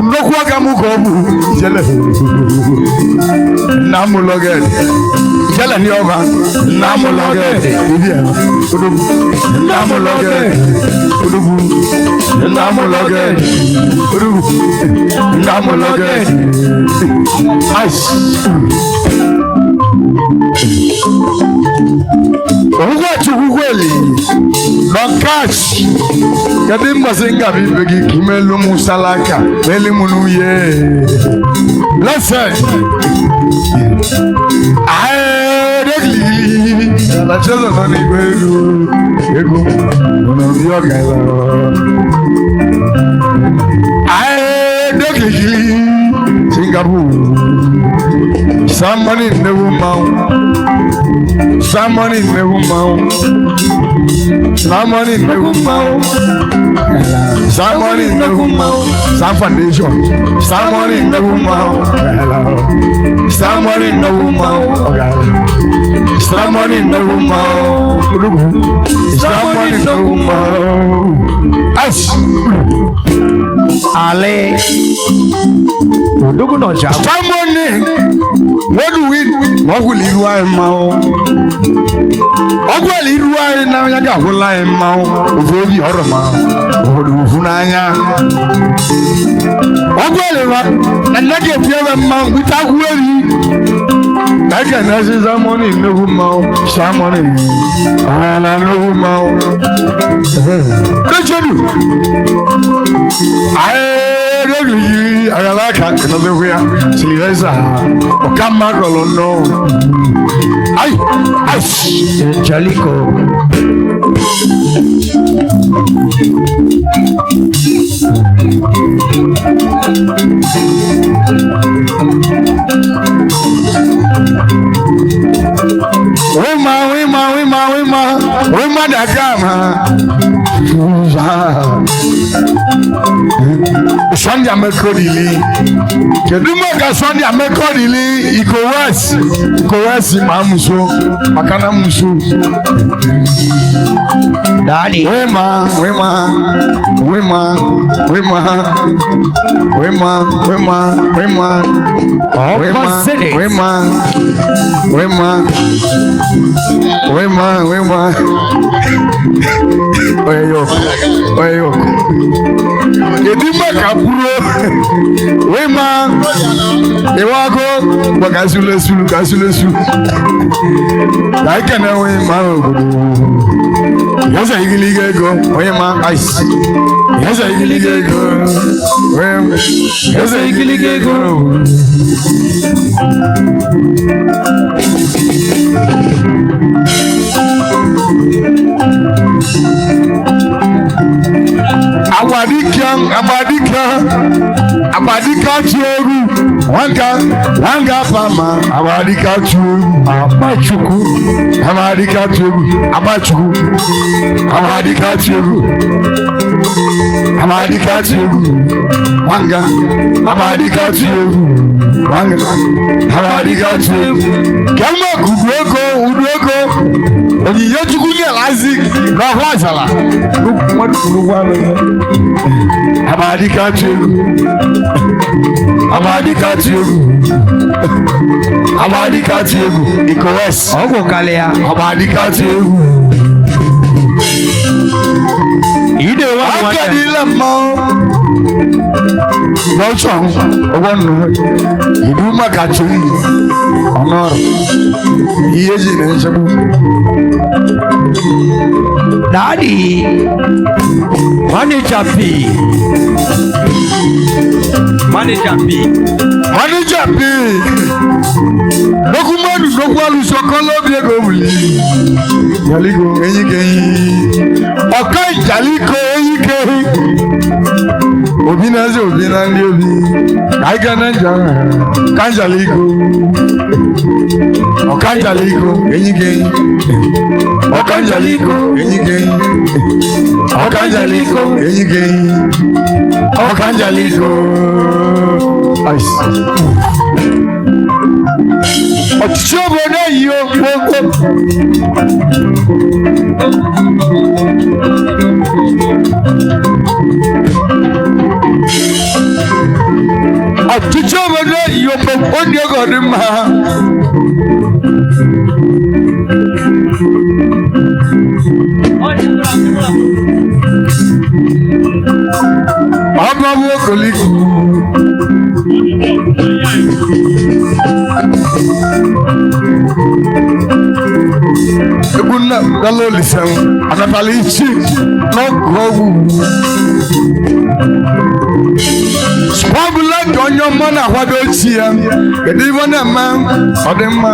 nnukwu aga m ka ọ bụ ijele nna m lọged ijele ndị ọba nna m lọged nna m lọged nna m lọged nna m lọged Ugwueli Nonkachi Kadi mbasi ngabi begi kimelu musalaka Meli munuye Listen Regli La chozo nani gwelu Ego Nono gala Regli Singapore Somebody in the woman Somebody in the woman Somebody in the woman Somebody in the woman Some foundation Somebody in the woman Somebody in the woman Somebody in the woman Somebody in the woman Ash Ale Odogo no jam Somebody what do we what will you I mouth Ogweli ruwa na ya ga hula ma obi oroma odu funanya Ogweli wa na nage fiye ma wita gweri Daga na se zamoni no ma samoni ana no ma Kechenu Regli agalaka na lewia sileza okama golono Ai Jaliko. Wema dagama. Sunday amekodili. Keduma ka Sunday amekodili ikowasi mamuso makana muso. Daddy. Wema. Oyo. Keduma kapuro. Wema. Ewago bakasule sulu. Like na wema. Yasa igiligego. Wema ice. Yasa igiligego. Wema. Yasa igiligego. Abadika chuoru wanga pama abadika chuoru abachuku abadika chuoru abachuku abadika chuoru wanga abadika chuoru wanga abadika chuoru kama uduego oyiye chukwu ni alazi na hwazala Abadika tiegu ikowes Ogo kalea. Abadika tiegu Ide wa akadila mo Bauchon Ogono Iduma kachuri Honor Iyeji neshabu Daddy. Manager P. Dokualu sokolo biego buli. Jaliko enyike. Okai jaliko enyike. Obina ndi obi. Aigananja kanjaliko. Okanjaliko enyike. Okanjaliko enyike. Ochichobo na yo koko. Ochichobo na yo koko onye godima. Abawo koliku. Ebuna dalo lisan anatali ichi no grogu. Spabula donyo mana hwado chia. Kedi wana ma odema.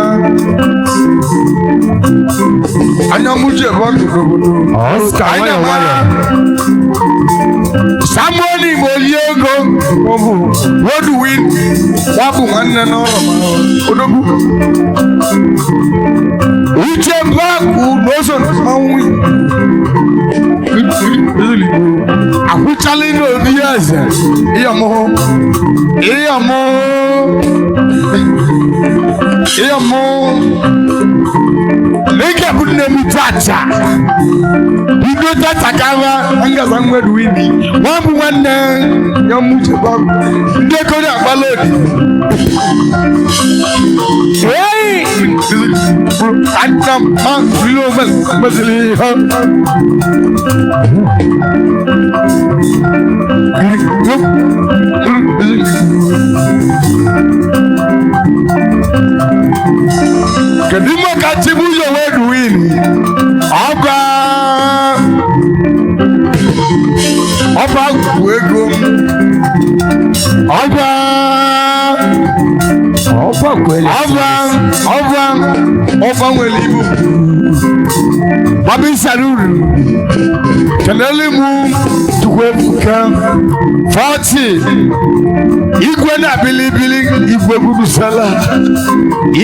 Anyamuje bodu dogodo. Oscar waya. Somebody Moliego, what do we? Wabu one no Odogu. Which baku knows on we. I will challenge the years. Make a good name Tata. You go Tata Kava, and Gazan would win. One young Mutabab. They could have followed. Hey! And come on, Kadima Katibu, your word win. Oba Wego Oba ọba nwere ibu babi saruru kelele mu tukwefuka 40 igwe na bilibili igwe budusala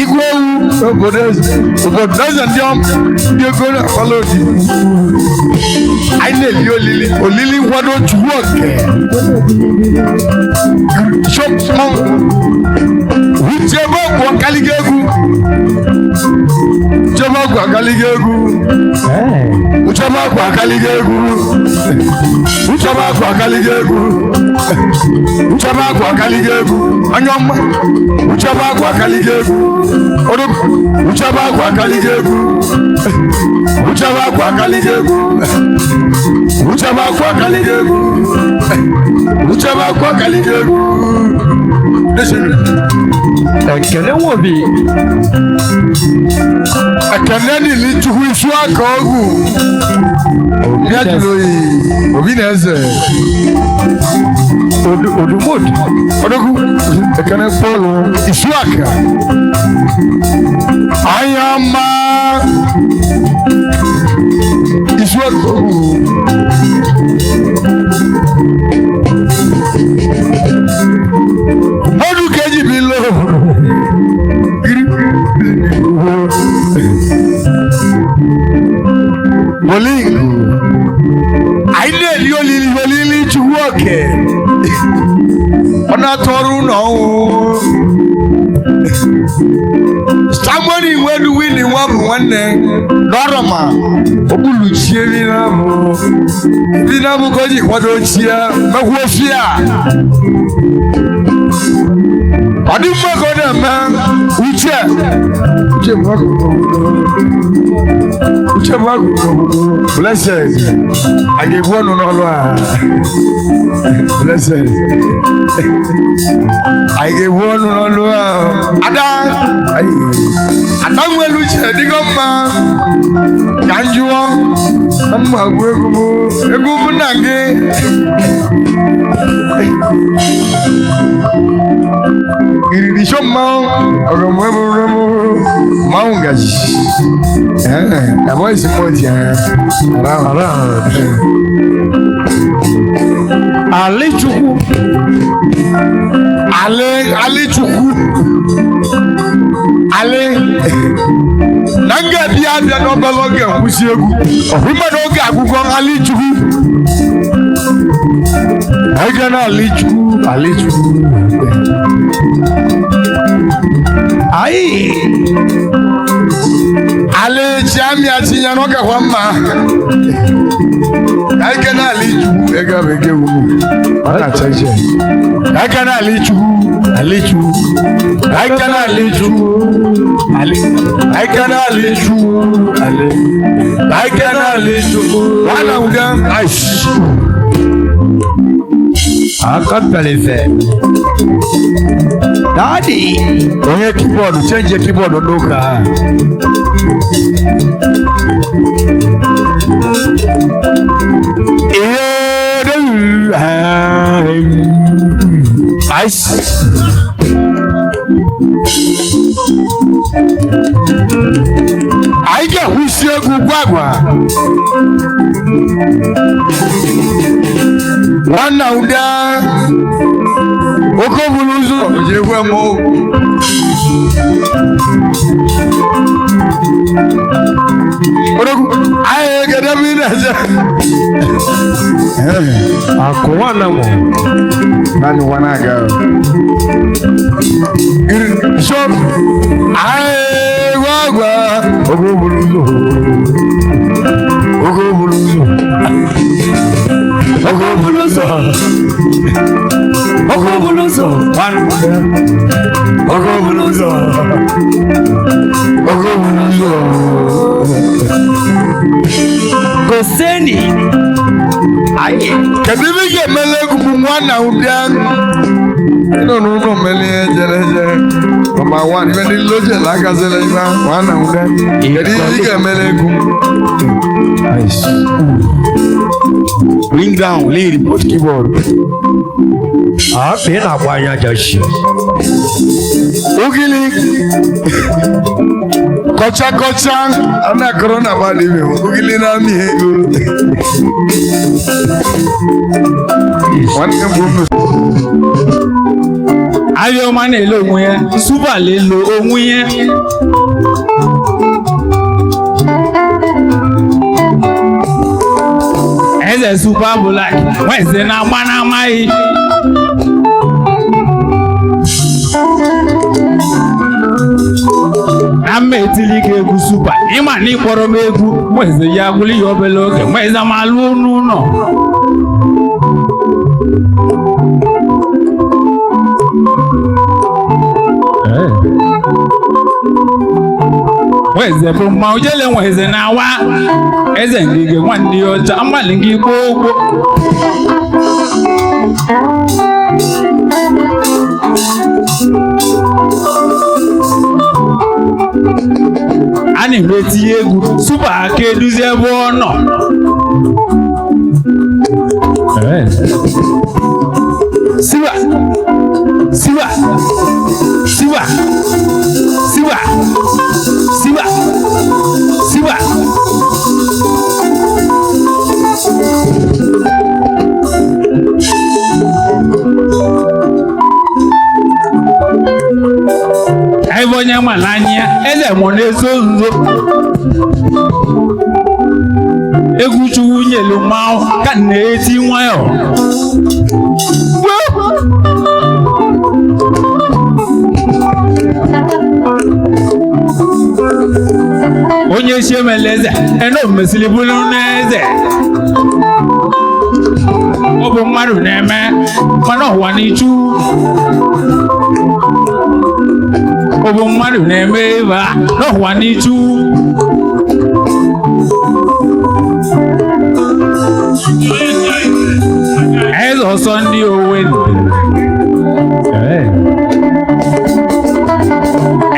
igwe obodo eze ndị ego na akwalodi anyị na-eli olili nkwado chukwu oke Uchebe ọgwụ akaliga egwu Uchebe ọgwụ akaliga egwu Uchebe ọgwụ akaliga egwu Uchebe ọgwụ akaliga egwu Uchebe ọgwụ akaliga egwu Onye ọma Uchebe ọgwụ akaliga egwu Uchebe ọgwụ akaliga egwu Uchebe ọgwụ akaliga egwu Uchebe ọgwụ akaliga egwu Uchebe ọgwụ akaliga egwu Ekele wobi ekele ni lichukwu isu aka ọgwụ obi ajụrụ oyi obi na-eze odumodu odogwu ekele pọlụ isu aka anya mma isu aka ọgwụ ọdún kejì mi lọ bolingo àìlè ní olili chukwu ọkẹ ọ̀nà tọrọ náà o samueli nwenu wini nwa bụ nwanne n'ọrọma okpuluchie bi na bụ ka o ji kwado ochie mekwuo fia ọ dị mma ka ọ na-eme uche blessed a ga-ebu ọnụ n'ọlụ a blessed a ga-ebu ọnụ n'ọlụ a ada nwere uche dịgo mma ka njụọ na mma gwu egwu bụ nna gị iridisho mmanwụ ọgọmwebụrụmụ mmanwụ ngaji abụọ isi mọji Alichukwu Alichukwu na nga bịa n'obere oge nkwụsị egwu ọhụma n'oge agwụgwọ Alichukwu aga na Alichukwu ayi Alichi amị atinye n'oge kwa mma aga na Alichukwu ega bege wumu ọna cheche aga na Alichukwu aga na Alichukwu wana uga aish akapelefe Daddy onye keyboard change keyboard n'ụka ice anyị ga-akwụsị egwu gwagwa nwanna ụda oke buru ụzọ ji egwu emo anyị egedebe ị na-eje akụwa na mụ naanị nwa na-aga so anyị gwagwa oke buru ụzọ Goseni aye kedu ebe ị ga-emele egwu nwanna ụbịa nọ n'ụlọ mmeli ejereje mama nwanne ibe ndị loje na-agazila ibe nwanna ụbịa kedu ihe ị ga-emele egwu bring down lead both keyboard a pe na agba anya jashi Ugili. Kocha. Ana corona bali me. Ugili na mi ego. One game. Ayo ma na lo ohun yẹn. Super le lo ohun yẹn. Eze super black. Wọ́n ṣe na gbanama yìí. Na etili ka egwu super. Ịma na ịkpọrọ m egwu. Wọ́n ṣe ya agwụli ya obere oge. Wọ́n ṣe ma lụọ n'ụlọ. Weze bụ mma ojele nweze na-awa eze ngige nwanne ya ọcha mmadụ ngị gbogbo a na-eme etinye egwu super aka eduzi ebe ọ nọ siwa ebe onye mara anya eze mụ na-eso nzo egwu chukwu nyelu mmanwụ ka na-eti nwayọ onye si emele eze eno mesili bụrụ n'eze ọ bụ mmadụ na-eme mana ọwa n'ichu ọ bụ mmadụ na-eme ebe a n'ọwa n'ichu eze ọsọ ndị Owerri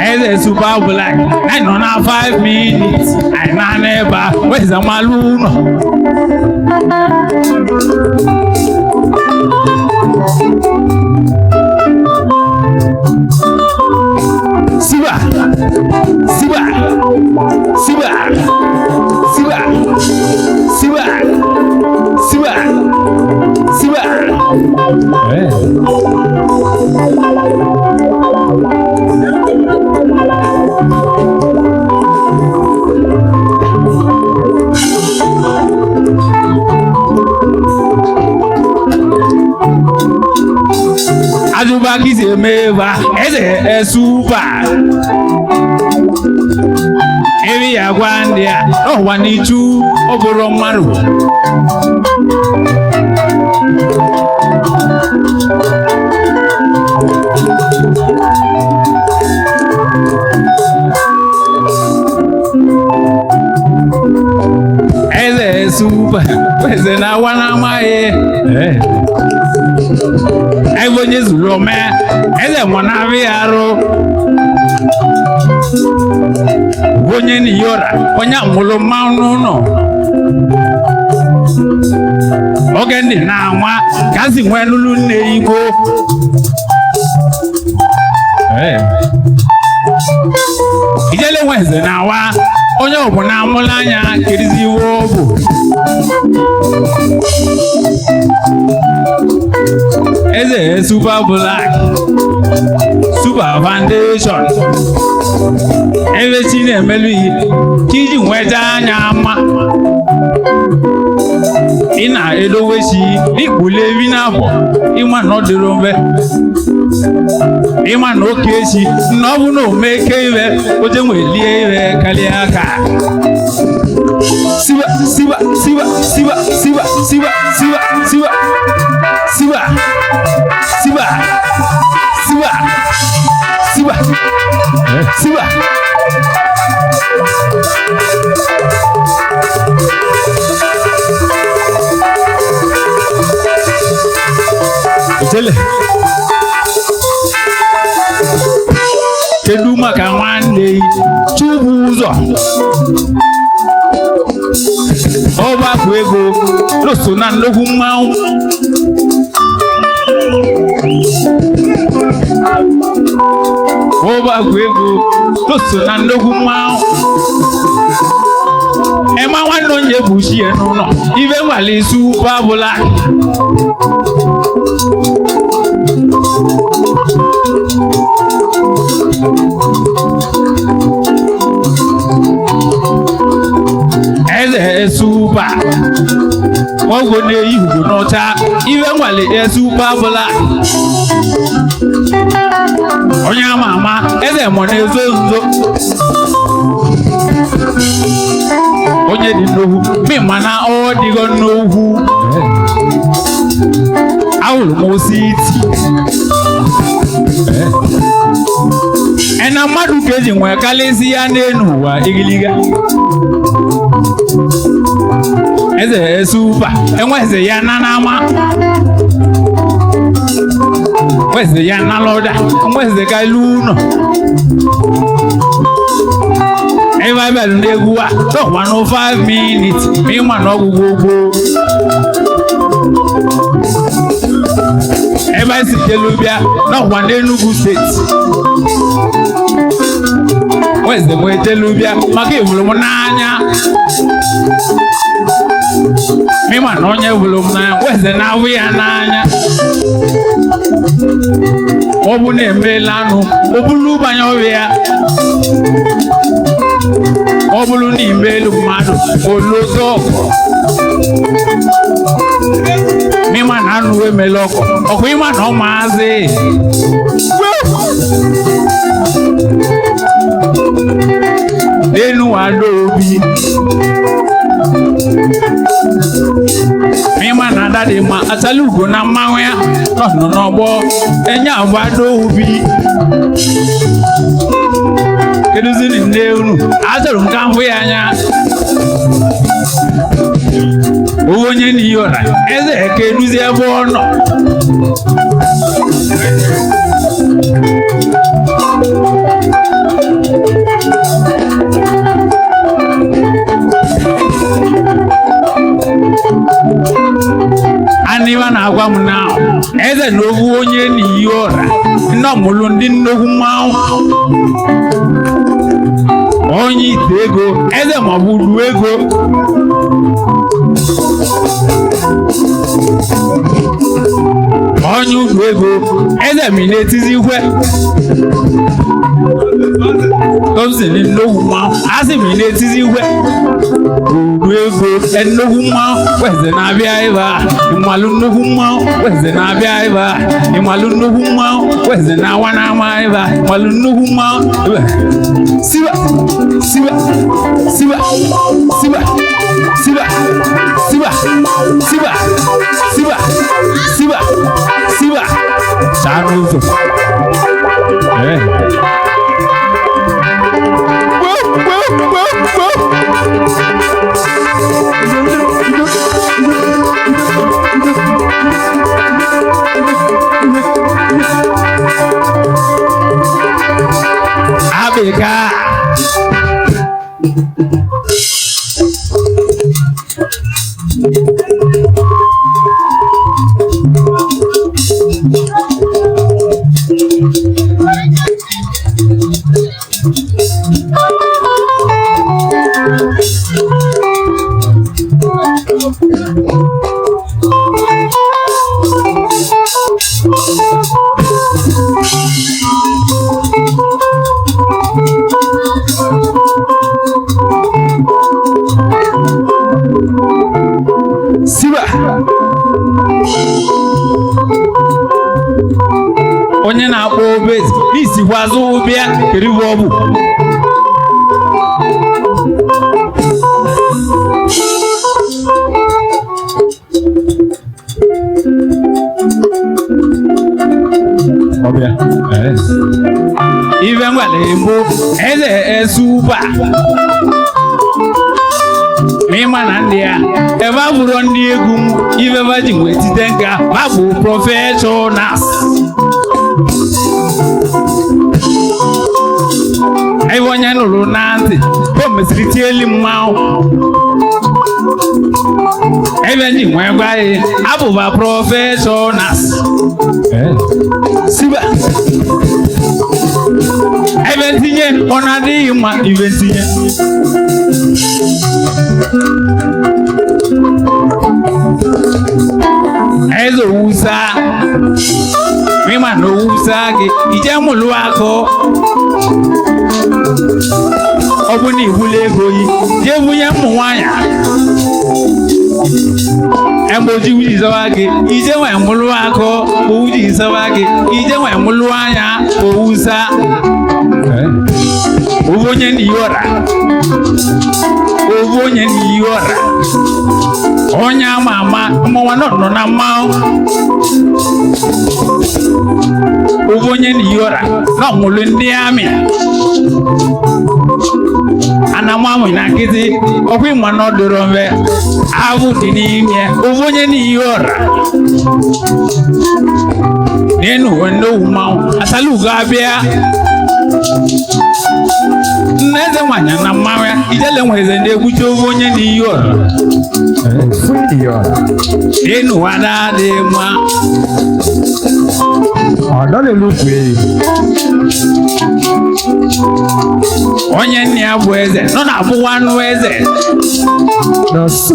eze super black anyị nọ na 5 minutes anyị na-ana ebe a weze malụ ụlọ siwa Ajuba kizi emeva eze super ebi ya gwa ndị a n'ụwa n'ichu ọ bụrụ mmadụ eze super eze na awa na amaghị ebe onye zuru ome eze mụ na-abịa ya arụ onye n'iyora onye amụrụ mmanụ n'ụlọ oge ndị na-anwa gazi nwee lulu nne igbo ijele nweze na-awa onye ọbụ na-amụla anya kirizi iwe ọbụ eze super black super foundation ebe chi na-emelu ihe ka iji nweta anya ama ị na-edowe chi n'ikpule ebi n'afọ ịma na ọ dịrị mbe ịma na oke echi na ọ bụ na omeke iwe oje nwelie iwe karịa aka siwa Jele kedu maka nwanne chubu ụzọ ọgbakọ ego n'oso na nnukwu mmanwụ Oba gwego toso na ndogu ma e ma wan no nye bushi e no no ibe nwale super black eze super ogo ne ihugo no cha ibe nwale super black onye ama eze mo na ezo nzo onye di n'ohu mi mana o digo n'ohu awulu mo siti ena madu keji nwe kalisi ya n'enu wa igiliga eze super enwe eze ya nanama weze ya naloda weze ka luno eva belu ndegua to 105 minutes mi ma no gugugo eva si telubia no one Enugu state weze mo telubia maka evulu n'anya mi ma no nye evulu n'anya weze na wi ya n'anya obu na emelanu obulu banyo ya obulu ni melu madu olozo mi ma na nu emeloko okwi ma no maazi denu adobi mi ma na dade ma atalugo na mawe no no bo enya abado ubi keduzini ndenu azaru nkamfu yanya onye ni yora eze keduzi ebo no aniwa na agwa m na eze n'ogu onye ni yora nno mulu ndị nnogwu mmanwụ onye ite ego eze ma bụ du ego onye udu ego eze mi na-etizi ikwe Thompson nnogwu mmanwụ asị mi na-etizi ikwe udu ego nnogwu mmanwụ weze na-abịa ebe a ịmalụ nnogwu mmanwụ weze na-abịa ebe a ịmalụ nnogwu mmanwụ weze na-awa na-ama ebe a ịmalụ nnogwu mmanwụ siba siba siba siba siba siba siba siba siba siba sanu zo Abeka siba onye na-akpọ obezi isi kwazụ ụbịa keribu ọbụ ọbịa ibe ngwale mbụ eze super mima na ndị a ebe a bụrụ ndị egwu ibe baji nwee tite nka ma bụ professionals ebe onye nụrụ na ntị o mesịrị tieli mmanwụ ebe ndị nwee gwa ya abụba professionals siba Iventinye, onadi ma iventinye. Ezo usa, mima no usa ke ije mulu ako. Obuni wule goyi, je buye muwanya. Emoji wuli zawage, ije wa mulu ako, uji zawage, ije wa mulu anya, usa. Ubonye ni yora. Ubonye ni yora. Onya mama, mwa no na mao. Ubonye ni yora. No mulu ndi ami. Ana mama na kiti, okwi mwana dorombe. Avu dini mye. Ubonye ni yora. Nenu wendo umao. Asalu gabia. Neze wanya na mawe ijele mweze nde kucho vonye ni yora. Free yora. Enu wada de ma. Adale lukwe. Onye ni abweze. Nona abu wanu weze. Nos.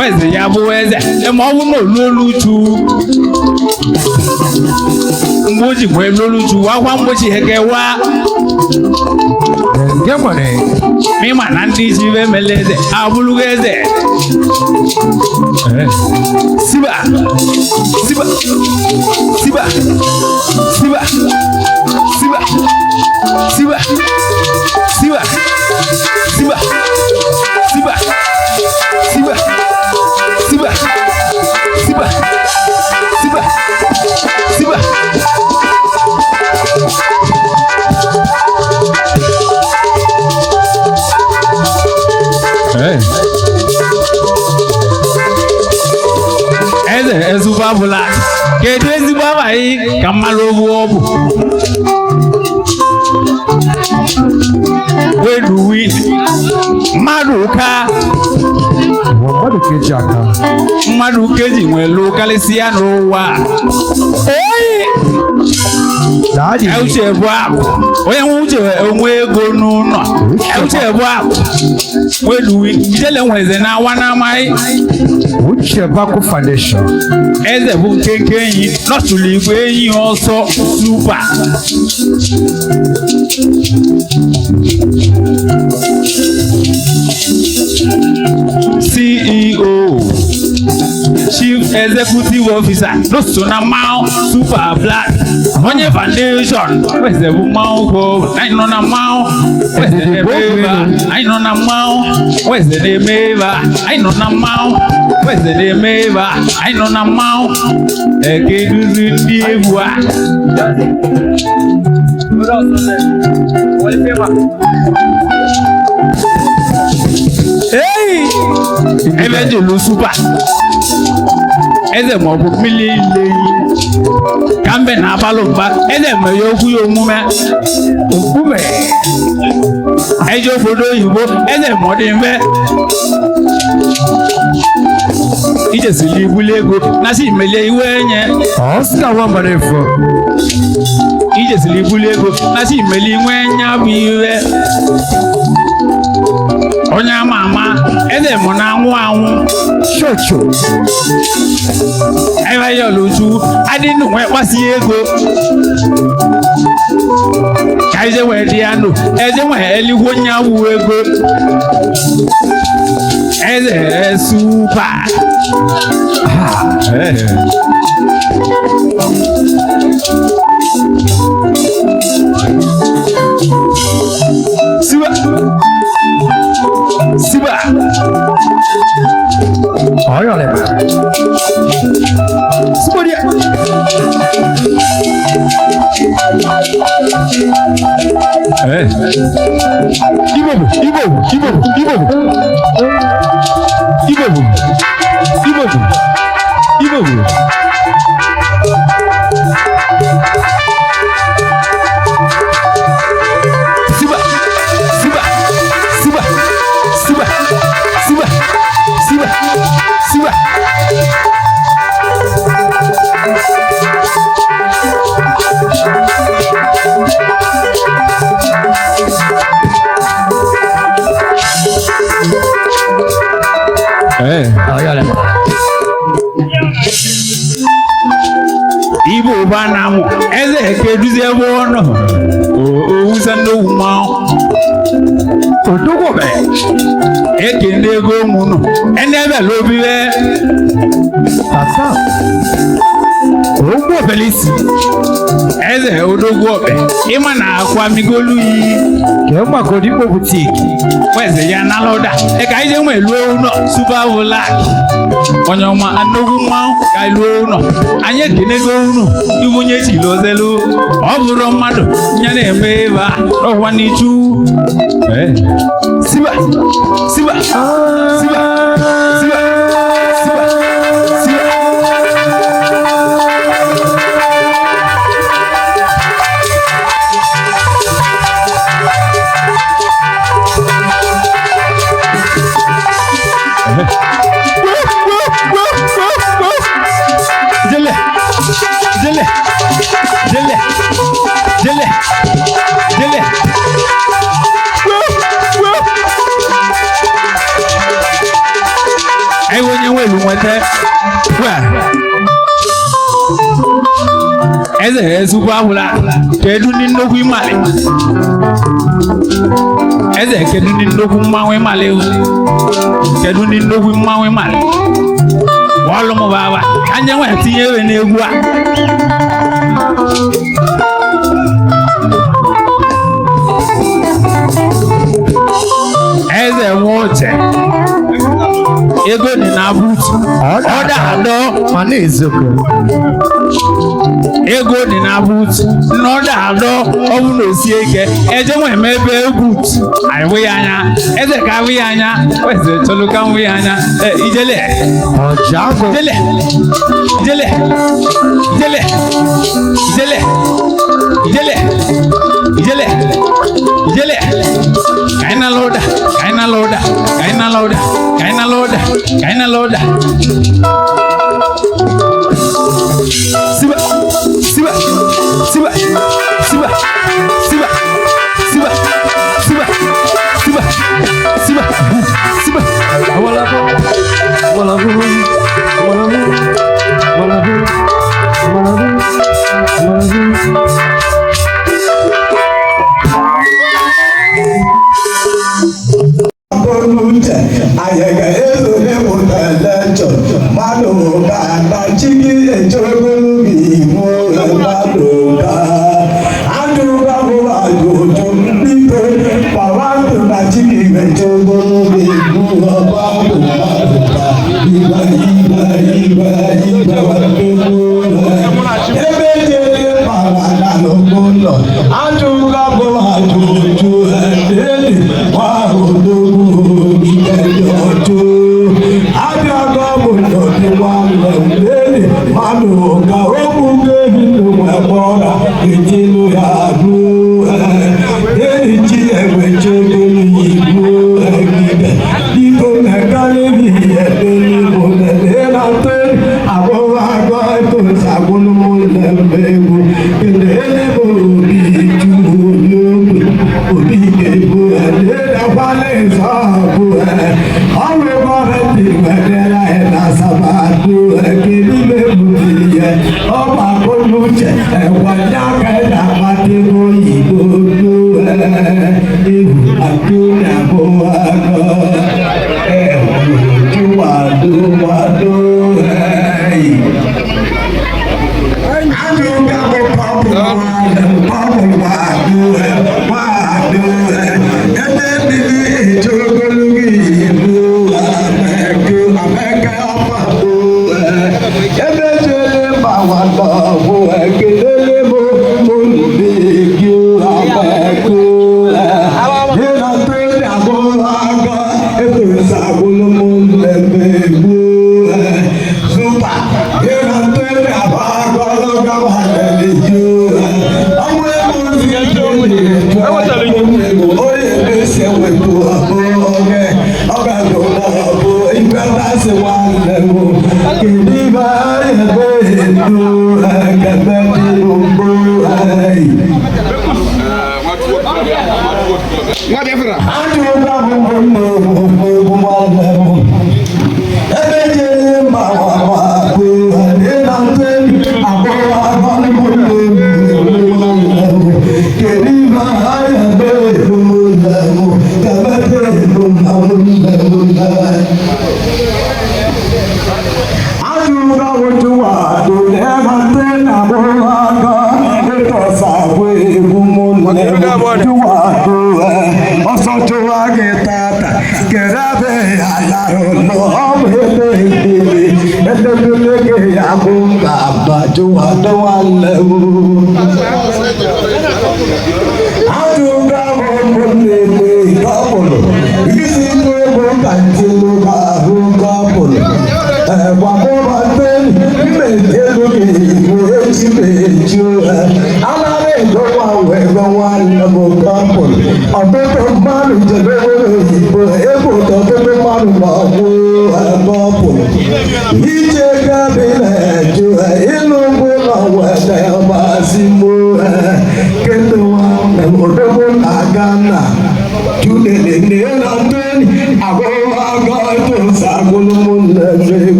Weze ya abweze. Ema owu mo loluchu. Mboji mwe loluchu. Wakwa mboji heke wa. Ngemane. Mima nandi jive meleze. Abulugeze. Siba. Siba. Siba. Siba. Siba. Siba. Siba. Siba. Siba. Siba. Siba. Siba. Siba. Siba. Ezubabula kedu ezubaba yi kamalobu obu wedu win maduka Wambadu keji aka. mmadụ keji nwere karịsịa n'ụwa uche bụ akụ onye nwe uche onwe ego n'ụlọ uche bụ akụ wedu ijele nweze na awa n'amaghị Uche Baku Foundation. eze bụ nkenke enyi nọtụrụ igwe enyi ọsọ supa CEO Chief Executive Officer n'oso na Mao Super Black onye foundation weze bụ Mao go anyị nọ na Mao weze na-emeva anyị nọ na Mao weze na-emeva anyị nọ na Mao weze na-emeva anyị nọ na Mao ekeduzi ndị egwu a hey ebe dị lu super eze maọbụ mmiri ile ka mbe na-abalụ mba eze mere okwu ya omume okwume eje obodo oyibo eze ma ọ dị mfe ijesili ibuli ego na si imelie iwe enye Oscar Wambarefo. ijesili ibuli ego na si imelie iwe enye bụ iwe onye ama ama eze mụ na anwụ anwụ Chocho. ebe ya oluju adị ndụ nwee kpasi ego ka ije wee dị ya ndụ eze nwee eligwe onye awụ ego eze supa siba siba Oyole. Sibodia. Ibobu. Siba. Ibo banamu eze keduze bono o usando ma odogo be ekende go munu enebe lobi be tata ogbo felisi eze odogo be imana akwa migolu yi ke ma ko dipo boutique weze ya na loda e ka ije mo elu no super black onye ma anogu ma ka elu no anye kenego no ibunye ti lo zelu oburo mmadu nya na eme ba rohwa ni chu siba siba siba siba eze super awula kedu ni nnukwu imale eze kedu ni nnukwu mmanwụ imale kedu ni nnukwu mmanwụ imale ọlụ mụ baba anya nwe tinye ewe n'egwu a eze nwoche ego dị na buutu ọda adọ mana ezoko ego dị na buutu n'ọda adọ ọ bụ na osie ike eje nwe mebe buutu anyị ya anya eze ka ahụ ya anya eze chọlụ ka ahụ ya anya ijele ọjago ijele ijele ijele ijele ijele ijele ijele kaina loda kaina loda kaina loda kaina loda kaina loda siba siba siba siba siba siba siba siba siba siba wala wala wala wala ayẹyẹ èlò lẹ́wọ̀n lẹ́lẹ́jọ́ máa lò bá àtàjíkì ètò olórí ìmú ẹ̀bá lò bá àdúrà bó àjòjò nígbè bàbá tó àtàjíkì ètò olórí ìmú ẹ̀bá lò bá ìgbà ìgbà ìgbà ìgbà wà lóko rẹ̀ ebéjèlé bàbá lálọ́gbó lọ àdúrà bó àjòjò ẹ̀dẹ́lẹ̀ wà olóko ọjọ́ abíọ́gọ́ mọ̀jọ́ ni wà lẹ́lẹ́ mánú ọ̀gá òkúgbé nínú ẹ̀bọ́ra èjì ló yà lú èyí tí ẹ̀wẹ̀ jẹ́ lórí ìlú ẹ̀gbẹ̀ dípò mẹ́ta lébi ẹ̀dẹ́ ní mo lẹ́lẹ́ lápẹ́ àwọn àgbà ètò ìṣàgbọ́nmọ́ lẹ́mẹ̀ẹ́wò ìlẹ́lẹ́ bò bí ìjú olóògbé òbí ìgbèbò ẹ̀dẹ́ dàgbálẹ̀ ìṣàbò ẹ̀ ọ̀rẹ́ bọ́rẹ́ ti gbẹ̀dẹ́rẹ́ ẹ̀ lásàbàdó ẹ̀kẹ́lí lẹ́bù tìyẹ ọba olùjẹ ẹ̀wọ̀n jákèjá pàtẹ́wò ìgbòdo ẹ̀ ìhù àdúràbò àgọ́ ẹ̀wọ̀n ojú wàdúwàdó ẹ̀. Adúgbàbò pọ̀pù wàdó ẹ̀ wàdó ẹ̀ ẹ̀dẹ́ bíbí ètò olórí ìlú àmẹ́kẹ́ ọ̀pàdó ẹ̀ ẹ̀dẹ́ jẹ́lẹ̀ bá wà lọ́wọ́ ẹ̀kẹ́lẹ́lẹ́ mọ́ olùdé igi àmẹ́kẹ́ ẹ̀ nínú tó dàbọ̀ àgọ́ ètò ìṣàgbọ́nmọ́ lẹ́mẹ̀ẹ́gbó ẹ̀ súpà nínú tó dàbọ̀ àgọ́ lọ́gà wà lẹ́lẹ́jọ́ ẹ̀ ọmọ ẹ̀kọ́ ti ẹjọ́ lè tó ẹ̀kọ́ oyè gbèsè wẹ̀kọ́ àbọ̀ ọ̀gẹ́ ọ̀gá tó náà bọ̀ ìgbà bá ṣe wà lẹ́wọ̀ kìdí bá yẹ̀gbẹ́ ètò ẹ̀kẹ́fẹ́ tí ó ń bọ̀ ẹ̀. Adúgbò bá gbogbo wà lẹ́wọ̀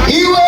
Iwe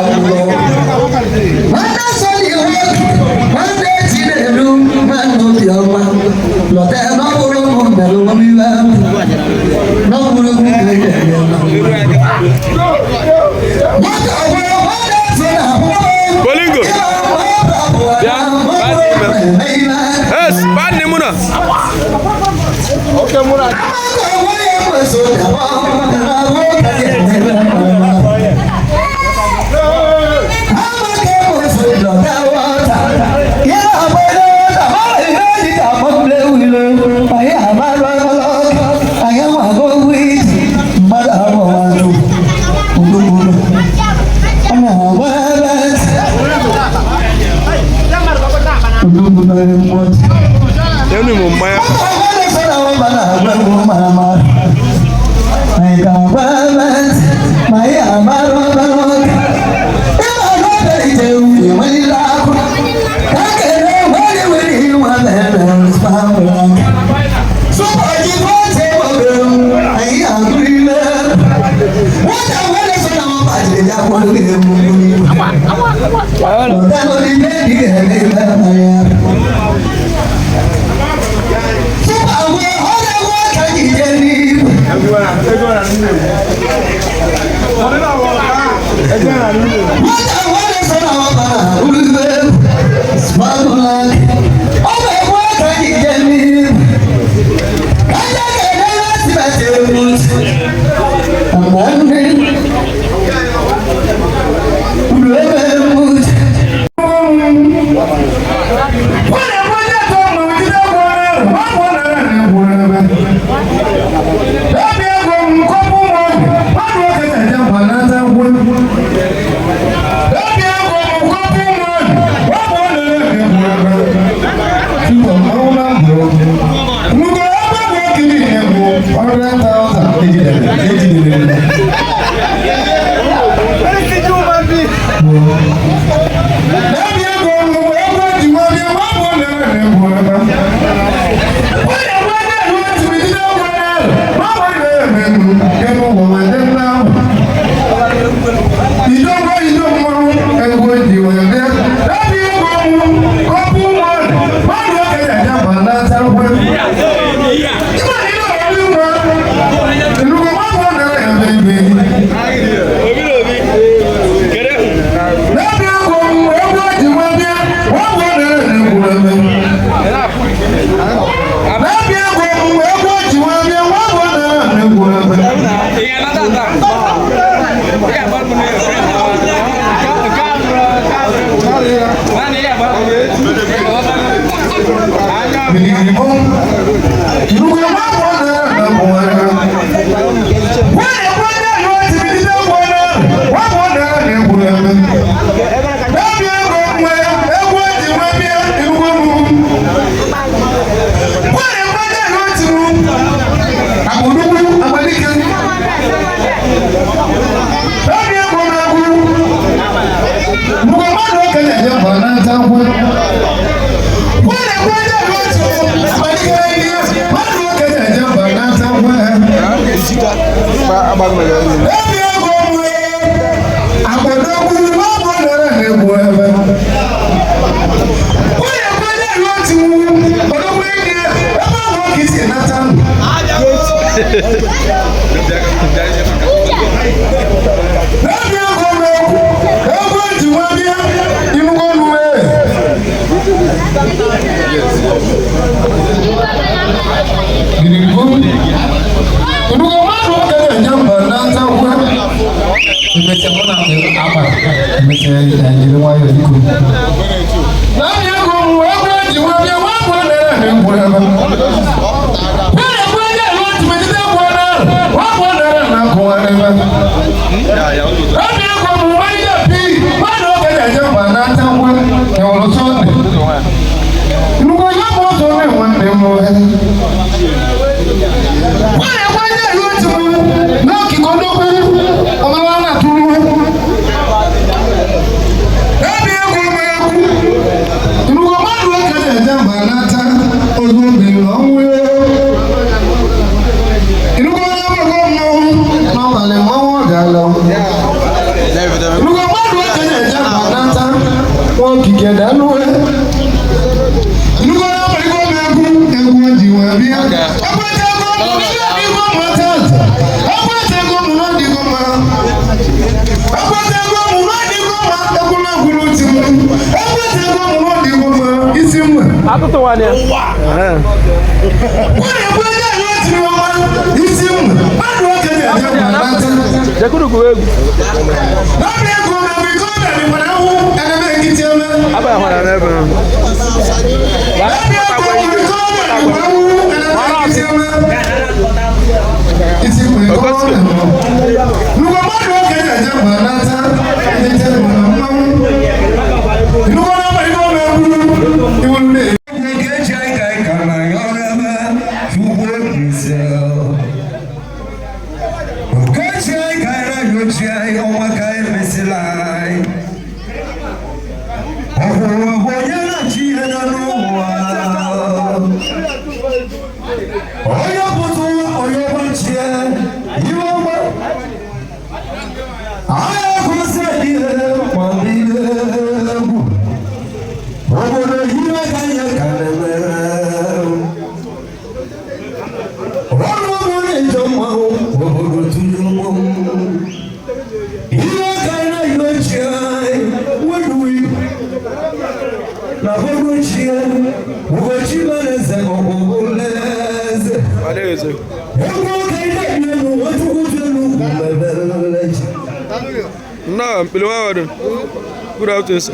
Thank you. Aku tuh wanita. Wah. Jekuru go egu. Aba hwana na ebe. No, below. Good out this.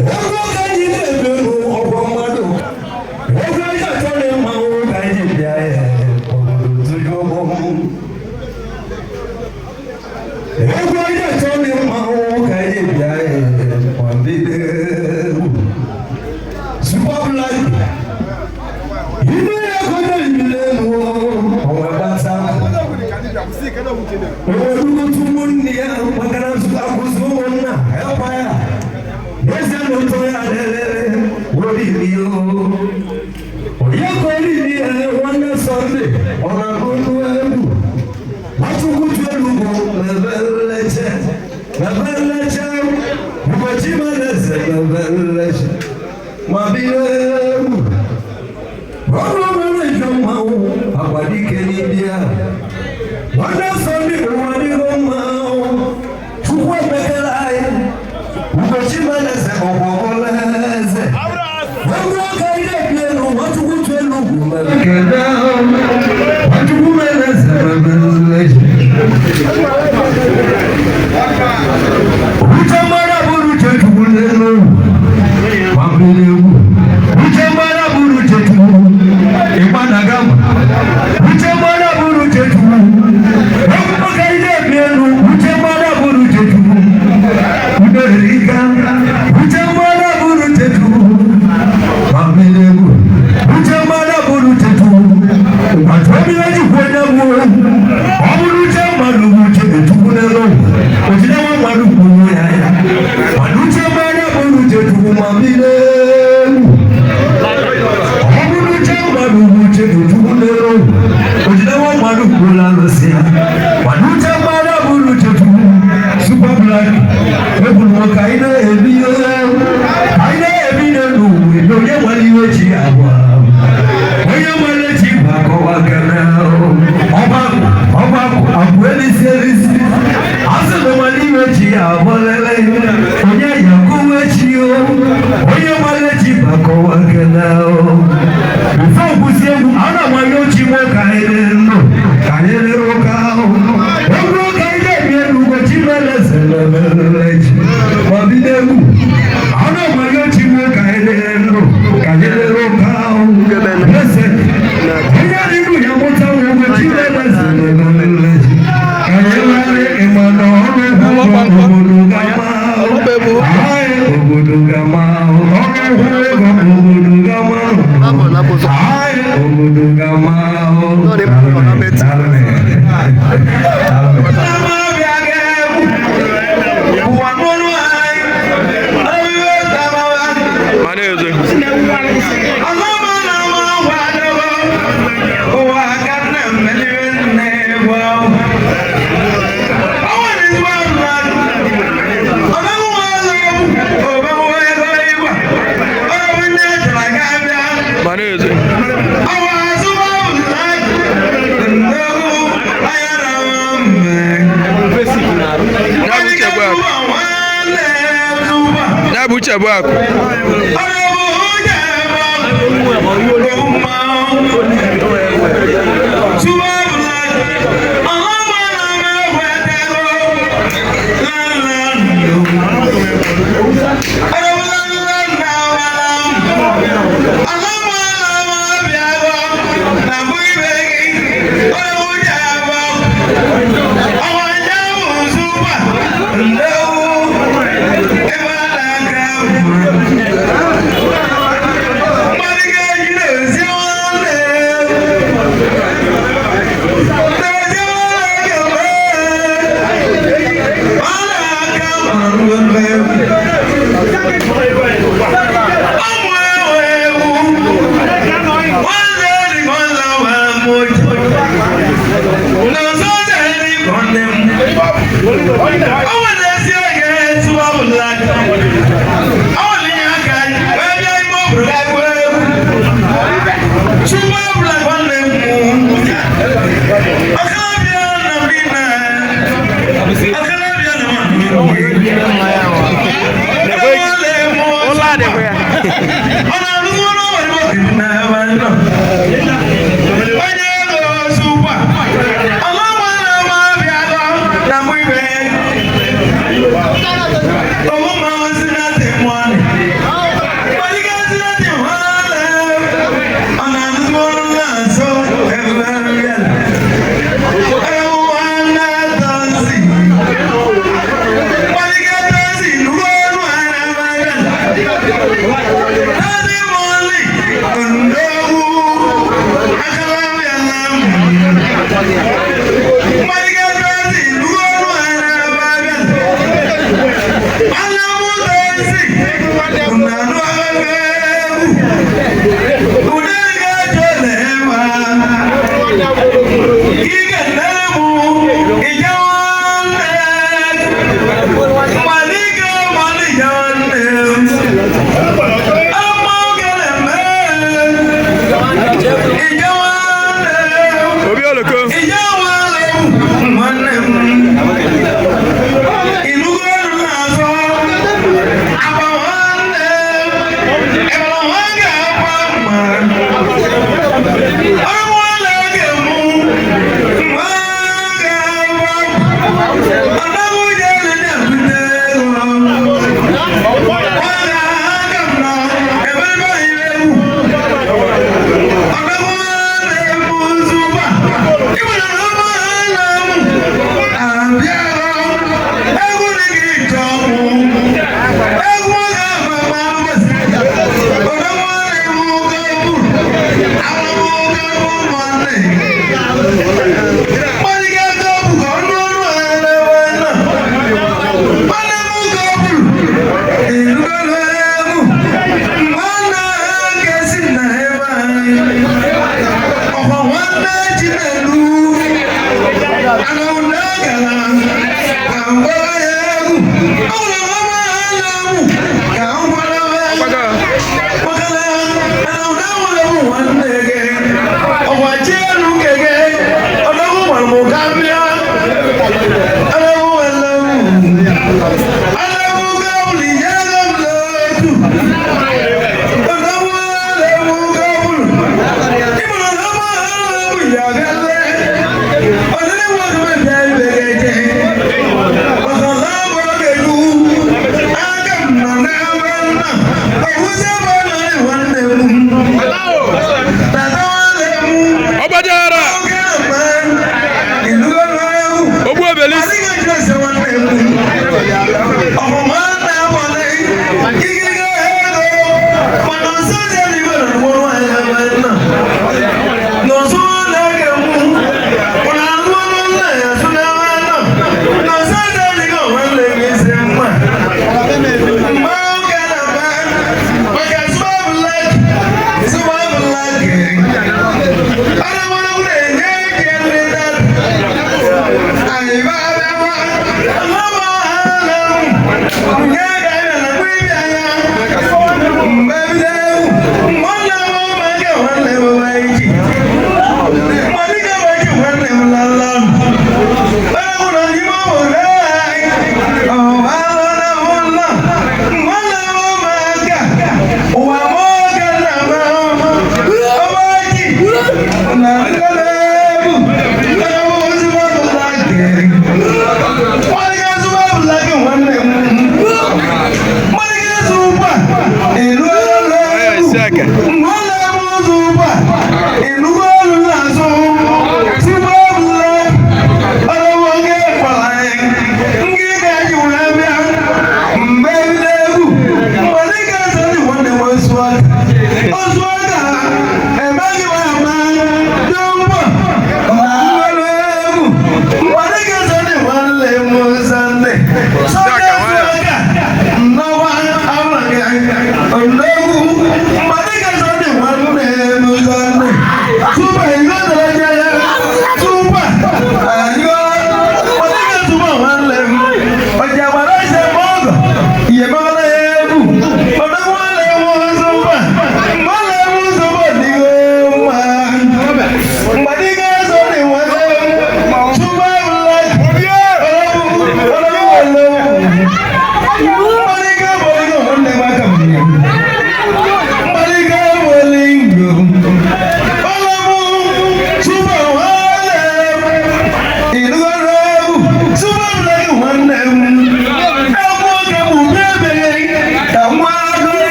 Suba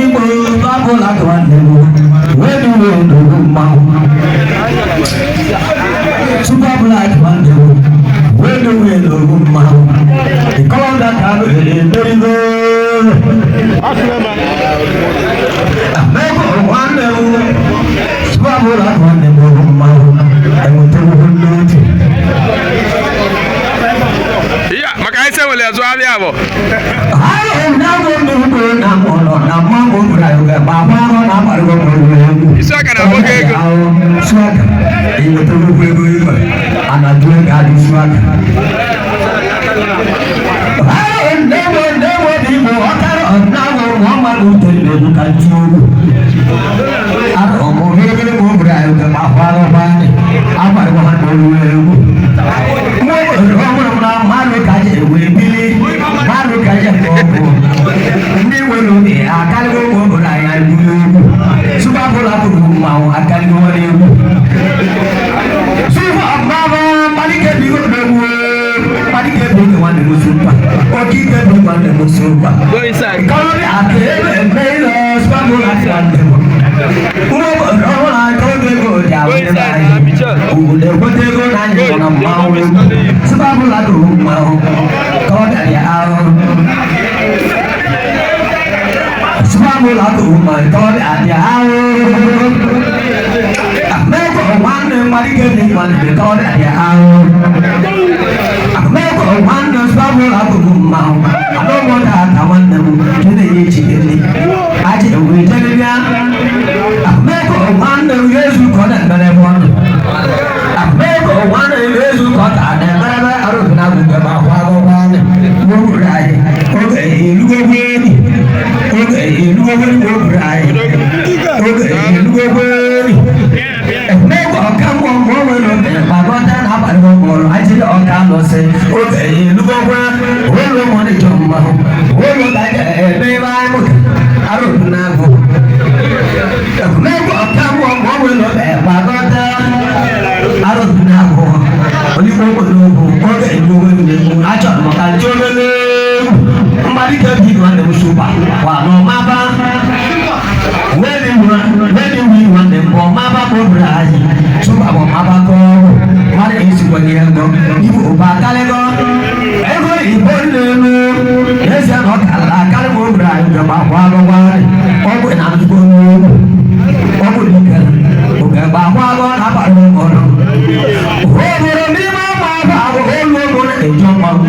Malika, Survival at one level. Where do we do mount? Survival at one level. Where do we do mount? The color that I will very good. One level. Survival at one level mount. I want to do it. Yeah, makai se wole azo abi abo. Isaka na bogego. Swaka. Iyo to bogego iyo. Anajua gadi swaka. Never dibo otaro nago mama utele bukanju. Aro mo hegele mo brayo ke mafaro bani. Amar mo handolu. Mo na malu kaje webili. Malu kaje ko. Ni welo ni akali ko brayo dulu. Suba bola ko mau akali ko wale. Suba mama malike bigo bewu. Malike bigo wane musuba. Oki ke bigo wane musuba. Go inside. Kalau ni akele melo suba bola ande. Umo rola ko bigo ja. Go inside na picture. Ule bote go na ni na mau. Suba bola ko mau. Ko da ya ao. Suba bola ko mau. Ko da ya ao. Meko wane malike bigo wane ko da ya ao. Meko wane suba bola ko mau. Ado mo ta ta wane mo. Tene ye chikeli. Aje we tene ya. Meko wane Yesu ko da bere mo. Meko wane Yesu ko ta da bere aro na ku ga ba wa go wane. Mo rai. Oge lugo weni. Oge lugo weni mo rai. Oge lugo weni. Meko kan mo mo no ba go ta na ba go mo. Aje o kan lo se. Oge lugo weni. Wo lo mo ni jomma. Wo lo ga be ba mo. Aro na go. Meko kan mo mo no ba go ta. Aro na go. Oni mo mo no go. Oge lugo weni. Ajo mo kan jomele. Mbali ke bi no na musuba. Wa no maba. Weli wi wane mbo maba ko braji. Suba mo maba ko. Mare isi ko ni ngo. Ibu ba kale go. Ego ibo lelu. Yesa no kala kale mo braji ga ba wa go wa. Ogo na mu ko ni. Ogo ni ka. Ogo ba wa go na ba mo mo no. Ogo ni ma ba ba go lo go na ejo ma wo.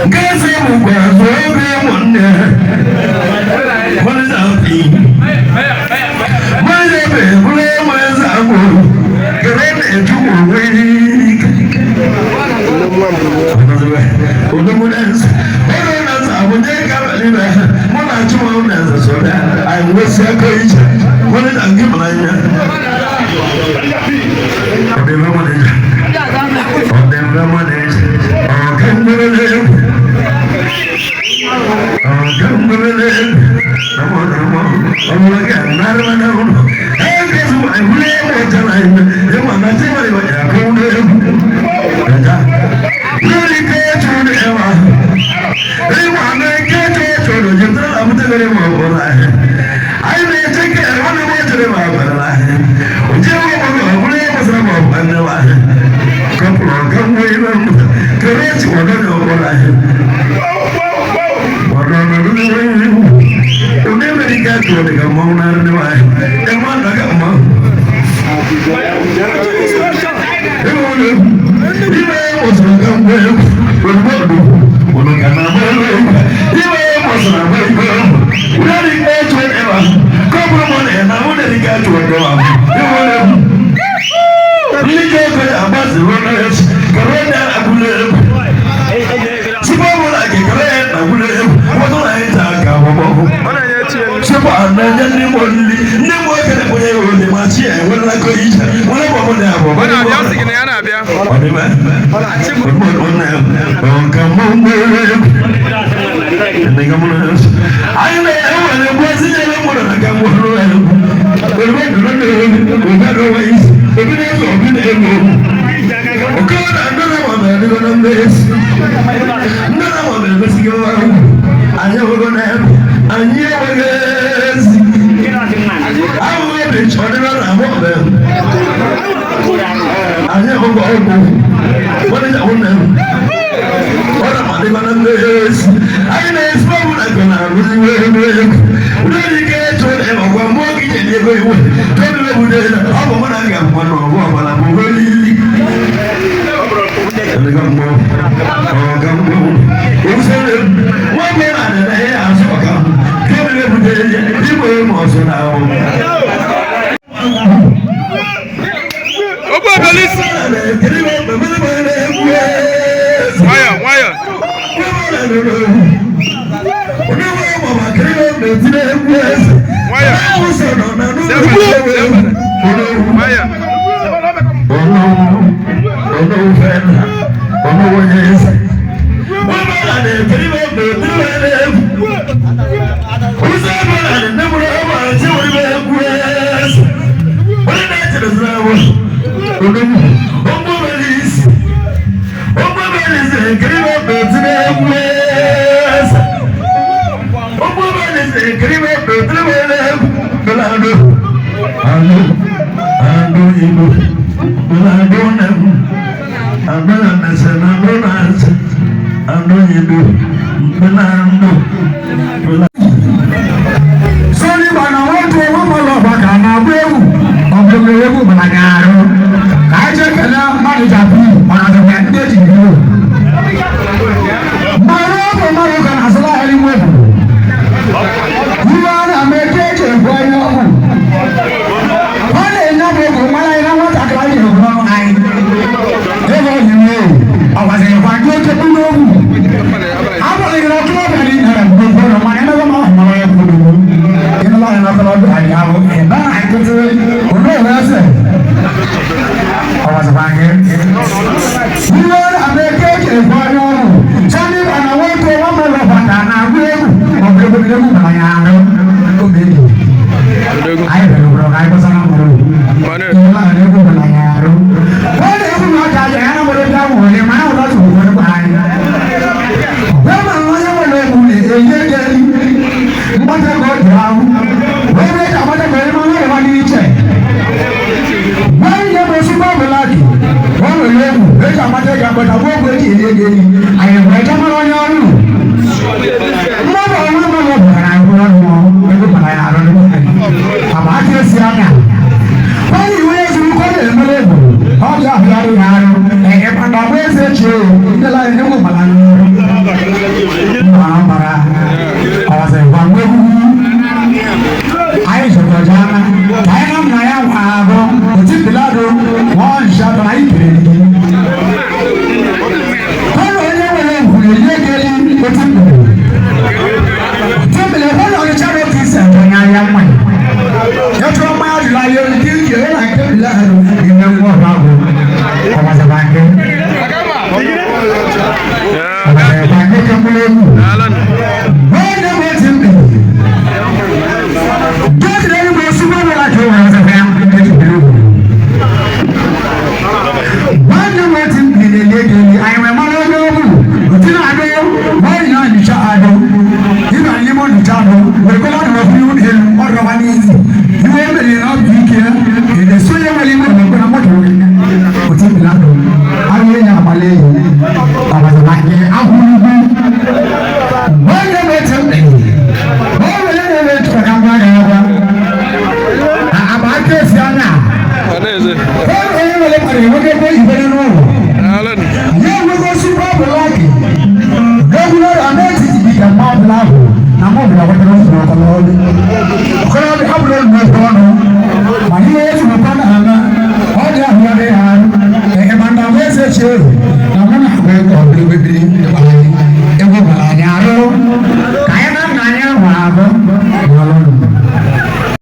Gesi mu kwa nibe mona chuma unaweza soda ai mwesi yako hicho wale tangi mnanya odema manager okambele namo omulaga narwana uno ekezu ai hule motana yema natima ni waja kunde aja yuri ke chune ewa ewa ne ke chodo jindra amte gare mo bola ai ne cheke wala mo jere ma bola jewa mo hule masra mo banwa kapro kamwe na kereti wala no bola wala no uneme dikatu daga maunar ne wa ema daga ma ibe osra kamwe wala ono kana mo ibe osra kamwe unari eto ewa kopro mo ne na mo dikatu daga ma ni ke ko abazi wala karona abule sibabu la ke karona abule wato la ita ka bobo sibabu ananya ni molli ni mo ke ne boye o ne ma chi e wala ko ita wala bobo ne abo Bana bia sigine yana bia. ode ma mo ona on ka mo ne ga mo ai ne e wala bo si ne mo na ga mo ro e ko ga ro wa is e bi ne so bi ne mo o ko na ndana wa na ni na mbes ndana wa na mbes ga wa anya wo na anya wo ges awu be chode na mo be anya wo go go wala ja wona wala ma de na mbes ai na isbabu na ga na ru we ke to e mo kwa mo ki je go yo to le bu de na abo mo na ga mo no bo bala bo li Gambo, gambo. Usele, wame ane na ya asoka. Kemele budele, ibo moso na o. Obo police. Wire. Ọmọ wọn yẹn sẹ, wọ́n bá la ní kiri bá bẹ̀rẹ̀ bí wọ́n yẹn lé kú. Wọ́n sọ bá la ní ndémúlò ọmọ àti wọ́n bá yẹn kú yẹn sẹ. Wọ́n ní náà tẹ̀lé fúnra wọn. Ọdún ọmọ bẹ̀rẹ̀ sí, kiri bá bẹ̀rẹ̀ tí wọ́n kú yẹn sẹ. Ọmọ bẹ̀rẹ̀ sí, kiri bá bẹ̀rẹ̀ tí wọ́n yẹn kú. Bẹ́lá àdó, ìbò, bẹ́lá àdó nẹ̀kú. Abana nasana bonanza andoyido mpenando soni bana watu wamalo bakana beu obelewu banagaro kaje kana manager bi ona de ndeti biyo maro maro kana asala elimu kuwana amekeje boyo wale nyabo ko mala ina wata kali ko ai I was in one good to do. I was in a club and in a good for my another man. In a line of the I have and then I could do it. I was back here. You know, I'm a cake and boy. Tell me when I went to one of the and I will. I was on a Ajamulewu.